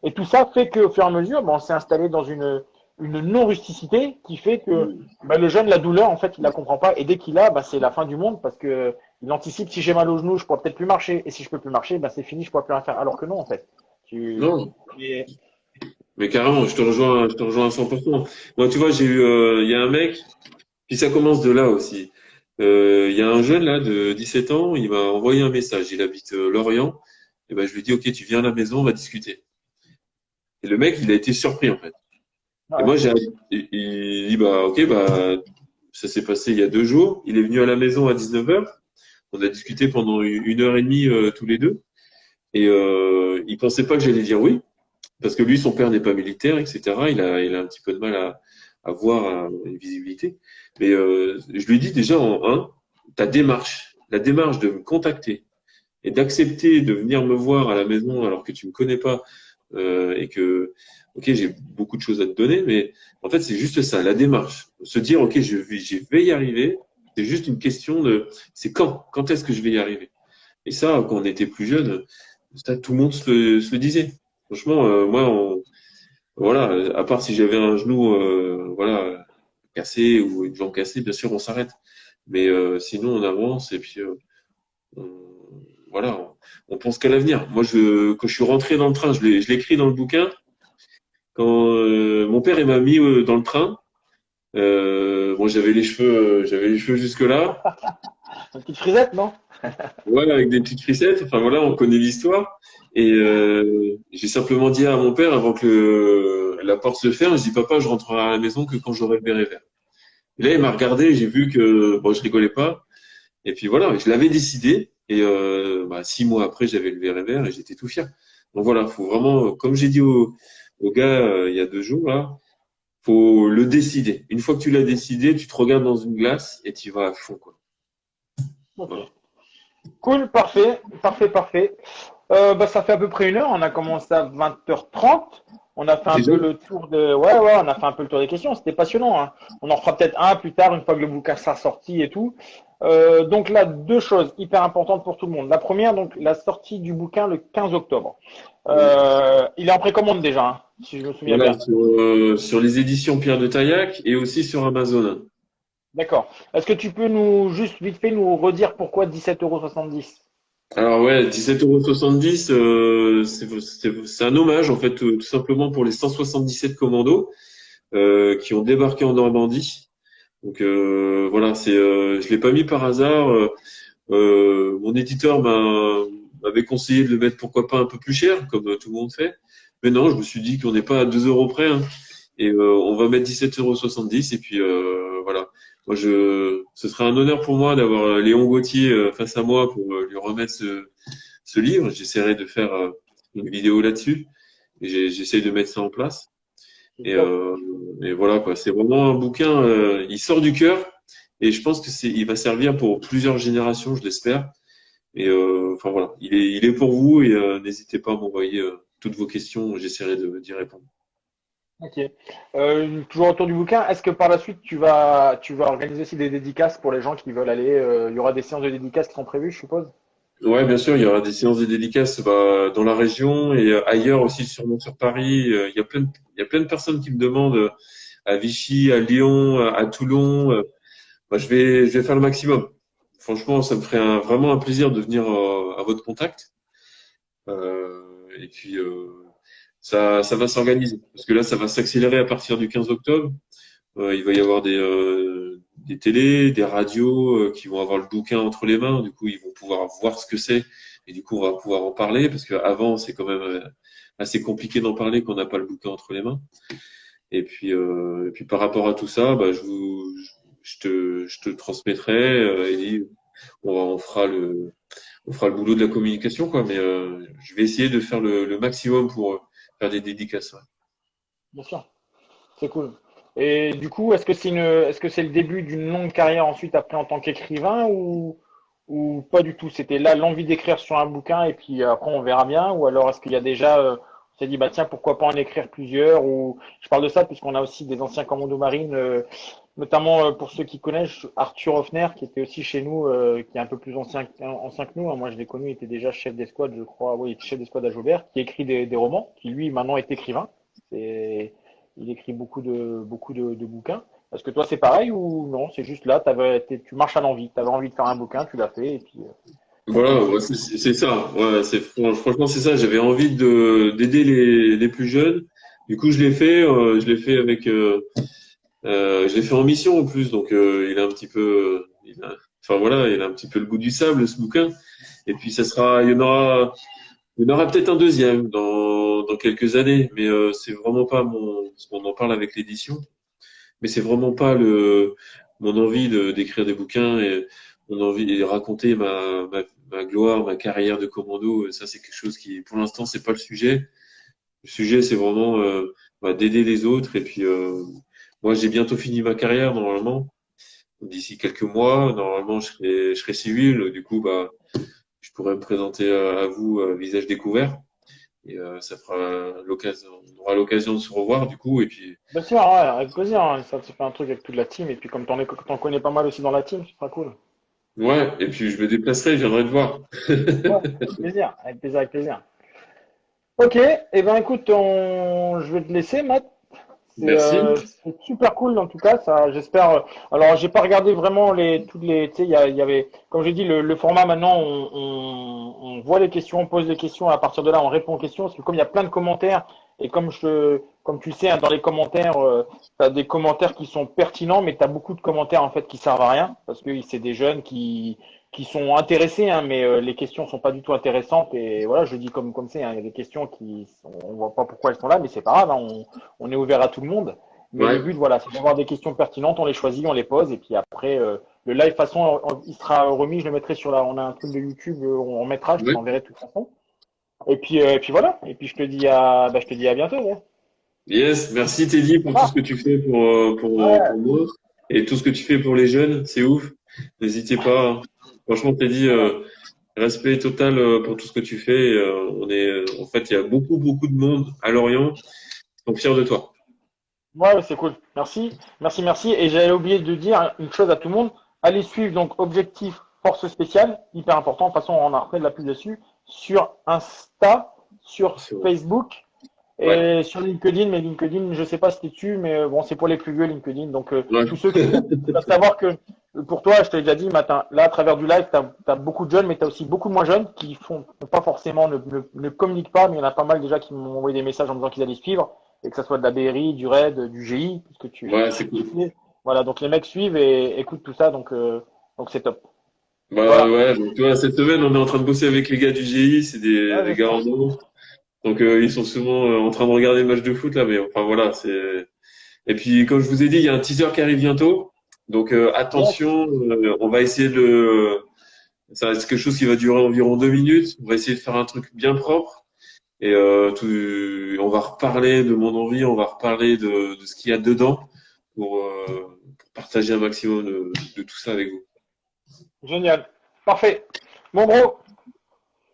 et tout ça fait qu'au fur et à mesure, on s'est installé dans une non-rusticité qui fait que bah, le jeune, la douleur, en fait, il la comprend pas. Et dès qu'il a, bah, c'est la fin du monde parce que il anticipe si j'ai mal au genou, je pourrais peut-être plus marcher. Et si je peux plus marcher, bah, c'est fini, je pourrais plus rien faire. Alors que non, en fait. Tu... Non, Et... mais carrément, je te rejoins à 100%. Moi, tu vois, il y a un mec, puis ça commence de là aussi. Il y a un jeune là de 17 ans, il m'a envoyé un message. Il habite Lorient. Et ben, je lui ai dit, ok, tu viens à la maison, on va discuter. Et le mec, il a été surpris en fait. Ah Et ouais. moi, il dit, bah, ok, bah, ça s'est passé il y a 2 jours. Il est venu à la maison à 19h. On a discuté pendant 1 heure et demie tous les deux. Et il pensait pas que j'allais dire oui, parce que lui, son père n'est pas militaire, etc. Il a un petit peu de mal à voir une visibilité. Mais je lui ai dit déjà en un, la démarche de me contacter et d'accepter de venir me voir à la maison alors que tu me connais pas et que, ok, j'ai beaucoup de choses à te donner, mais en fait, c'est juste ça, la démarche. Se dire, ok, je vais y arriver. C'est juste une question c'est quand est-ce que je vais y arriver? Et ça, quand on était plus jeune, ça, tout le monde se le disait. Franchement, voilà, à part si j'avais un genou, voilà, cassé ou une jambe cassée, bien sûr, on s'arrête. Mais sinon, on avance et puis on, voilà, on pense qu'à l'avenir. Moi, quand je suis rentré dans le train, je l'ai écrit dans le bouquin. Quand mon père il m'a mis dans le train, bon, j'avais les cheveux jusque là. Une petite frisette, non? Ouais, avec des petites frissettes. Enfin voilà, on connaît l'histoire. Et j'ai simplement dit à mon père avant que la porte se ferme, je dis papa, je rentrerai à la maison que quand j'aurai le béret vert. Et là, il m'a regardé, j'ai vu que bon, je rigolais pas. Et puis voilà, je l'avais décidé. Et 6 mois après, j'avais le béret vert et j'étais tout fier. Donc voilà, faut vraiment, comme j'ai dit au gars il y a 2 jours là, faut le décider. Une fois que tu l'as décidé, tu te regardes dans une glace et tu vas à fond quoi. Ok. Voilà. Cool, parfait, parfait, parfait. Ça fait à peu près une heure. On a commencé à 20h30. On a fait un Déjà? peu le tour de. Ouais, on a fait un peu le tour des questions. C'était passionnant, hein. On en fera peut-être un plus tard, une fois que le bouquin sera sorti et tout. Donc là, deux choses hyper importantes pour tout le monde. La première, donc la sortie du bouquin le 15 octobre. Oui. Il est en précommande déjà, hein, si je me souviens Voilà, bien. sur les éditions Pierre de Taillac et aussi sur Amazon. D'accord. Est-ce que tu peux nous, juste vite fait, nous redire pourquoi 17,70 €? Alors ouais, 17,70 €, c'est un hommage en fait, tout simplement pour les 177 commandos qui ont débarqué en Normandie. Donc voilà, je l'ai pas mis par hasard. Mon éditeur m'avait conseillé de le mettre pourquoi pas un peu plus cher, comme tout le monde fait. Mais non, je me suis dit qu'on n'est pas à 2 € près, hein. Et on va mettre 17,70 € et puis voilà. Ce serait un honneur pour moi d'avoir Léon Gauthier face à moi pour lui remettre ce livre. J'essaierai de faire une vidéo là-dessus et j'essaye de mettre ça en place. C'est Et, top. euh, et voilà quoi. C'est vraiment un bouquin. Il sort du cœur et je pense que il va servir pour plusieurs générations, je l'espère. Et enfin voilà, il est pour vous et n'hésitez pas à m'envoyer toutes vos questions. J'essaierai d'y répondre. Ok. Toujours autour du bouquin, est-ce que par la suite tu vas organiser aussi des dédicaces pour les gens qui veulent aller il y aura des séances de dédicaces qui sont prévues, je suppose? Ouais, bien sûr, il y aura des séances de dédicaces dans la région et ailleurs aussi, sûrement sur Paris. Il y a plein de personnes qui me demandent à Vichy, à Lyon, à Toulon. Bah, je vais faire le maximum. Franchement, ça me ferait vraiment un plaisir de venir à votre contact. Et puis, ça va s'organiser. Parce que là, ça va s'accélérer à partir du 15 octobre. Il va y avoir des télés, des radios qui vont avoir le bouquin entre les mains. Du coup, ils vont pouvoir voir ce que c'est. Et du coup, on va pouvoir en parler. Parce qu'avant, c'est quand même assez compliqué d'en parler quand on n'a pas le bouquin entre les mains. Et puis par rapport à tout ça, bah, je te transmettrai. Et on fera le boulot de la communication, quoi. Mais je vais essayer de faire le maximum pour faire des dédicaces. Ouais. Bien sûr, c'est cool. Et du coup, est-ce que c'est le début d'une longue carrière ensuite après en tant qu'écrivain ou pas du tout? C'était là l'envie d'écrire sur un bouquin et puis après on verra bien, ou alors est-ce qu'il y a déjà on s'est dit bah tiens pourquoi pas en écrire plusieurs, ou je parle de ça puisqu'on a aussi des anciens commandos marines, notamment pour ceux qui connaissent Arthur Hoffner qui était aussi chez nous, qui est un peu plus ancien que nous, hein. Moi je l'ai connu, il était déjà chef d'escouade, je crois, oui, chef d'escouade à Jaubert, qui écrit des romans, qui lui maintenant est écrivain. C'est Il écrit beaucoup de bouquins. Est-ce que toi c'est pareil ou non? C'est juste là, tu marches à l'envie. Tu avais envie de faire un bouquin, tu l'as fait et puis ça Voilà, continue. ouais, c'est ça. Ouais, franchement, c'est ça. J'avais envie d'aider les plus jeunes. Du coup, je l'ai fait. Je l'ai fait je l'ai fait en mission en plus. Donc, il a un petit peu, enfin voilà, il a un petit peu le goût du sable, ce bouquin. Et puis, il y en aura peut-être un deuxième dans quelques années. Mais c'est vraiment pas parce qu'on en parle avec l'édition. Mais c'est vraiment pas mon envie d'écrire des bouquins et mon envie de raconter ma gloire, ma carrière de commando. Ça, c'est quelque chose qui, pour l'instant, c'est pas le sujet. Le sujet, c'est vraiment d'aider les autres. Et puis, moi, j'ai bientôt fini ma carrière, normalement. D'ici quelques mois, normalement, je serai civil. Du coup, bah, je pourrais me présenter à vous visage découvert. Et ça fera l'occasion, on aura l'occasion de se revoir, du coup. Et puis, Bien sûr, ouais, avec plaisir, hein. Ça, tu fais un truc avec toute la team et puis comme t'en connais pas mal aussi dans la team, c'est pas cool. ouais. Et puis, je me déplacerai, je viendrai te voir. Ouais, avec plaisir, avec plaisir, avec plaisir. Ok, et ben écoute, je vais te laisser, Matt. Merci. C'est super cool en tout cas, ça. J'espère. Alors, j'ai pas regardé vraiment toutes les. Tu sais, il y avait, comme j'ai dit, le format maintenant, on voit les questions, on pose les questions, et à partir de là, on répond aux questions. Parce que comme il y a plein de commentaires et comme tu le sais, hein, dans les commentaires, tu as des commentaires qui sont pertinents, mais tu as beaucoup de commentaires en fait qui servent à rien parce que c'est des jeunes qui sont intéressés, hein, mais les questions sont pas du tout intéressantes. Et voilà, je le dis comme c'est, hein, il y a des questions on voit pas pourquoi elles sont là, mais c'est pas grave, hein, on est ouvert à tout le monde. Mais le Ouais. but, voilà, c'est d'avoir des questions pertinentes, on les choisit, on les pose, et puis après, le live, de toute façon, il sera remis, je le mettrai on a un truc de YouTube, on mettra, je Ouais. t'enverrai de toute façon. Et puis voilà, et puis je te dis à bientôt, ouais. Yes, merci Teddy pour tout ce Ah, que tu fais ouais, pour moi et tout ce que tu fais pour les jeunes, c'est ouf. N'hésitez pas, hein. Franchement, Teddy, voilà. respect total pour tout ce que tu fais. En fait, il y a beaucoup, beaucoup de monde à Lorient qui sont fiers de toi. Ouais, c'est cool. Merci, merci, merci. Et j'avais oublié de dire une chose à tout le monde. Allez suivre donc Objectif Force Spéciale, hyper important. De toute façon, on a refait de la pub dessus. Sur Insta, sur C'est vrai. Facebook Ouais, et sur LinkedIn. Mais LinkedIn, je sais pas si t'es dessus, mais bon, c'est pour les plus vieux LinkedIn. Donc ouais, tous ceux qui doivent savoir que pour toi, je t'ai déjà dit, Matin, là à travers du live, t'as beaucoup de jeunes, mais t'as aussi beaucoup moins jeunes qui font pas forcément, ne communiquent pas, mais il y en a pas mal déjà qui m'ont envoyé des messages en disant qu'ils allaient suivre et que ça soit de la BRI, du RAID, du GI, puisque ouais, c'est cool. tu fais. Voilà, donc les mecs suivent et écoutent tout ça, donc c'est top. Bah Voilà. ouais, donc tu vois, cette semaine, on est en train de bosser avec les gars du GI, c'est Ouais, des je gars sais. en eau. Donc ils sont souvent en train de regarder le match de foot là, mais enfin voilà, c'est. Et puis comme je vous ai dit, il y a un teaser qui arrive bientôt. Donc Yes. attention, on va essayer de. Ça reste quelque chose qui va durer environ 2 minutes. On va essayer de faire un truc bien propre. Et on va reparler de mon envie, on va reparler de ce qu'il y a dedans pour partager un maximum de tout ça avec vous. Génial. Parfait. Bon, gros,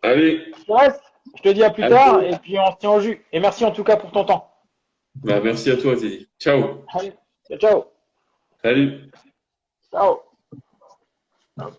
Allez, je te laisse. Je te dis à plus à tard bientôt. et puis on se tient au jus. Et merci en tout cas pour ton temps. Bah, merci à toi, Teddy. Ciao. Allez, ciao, ciao. Salut. Ciao. Ciao.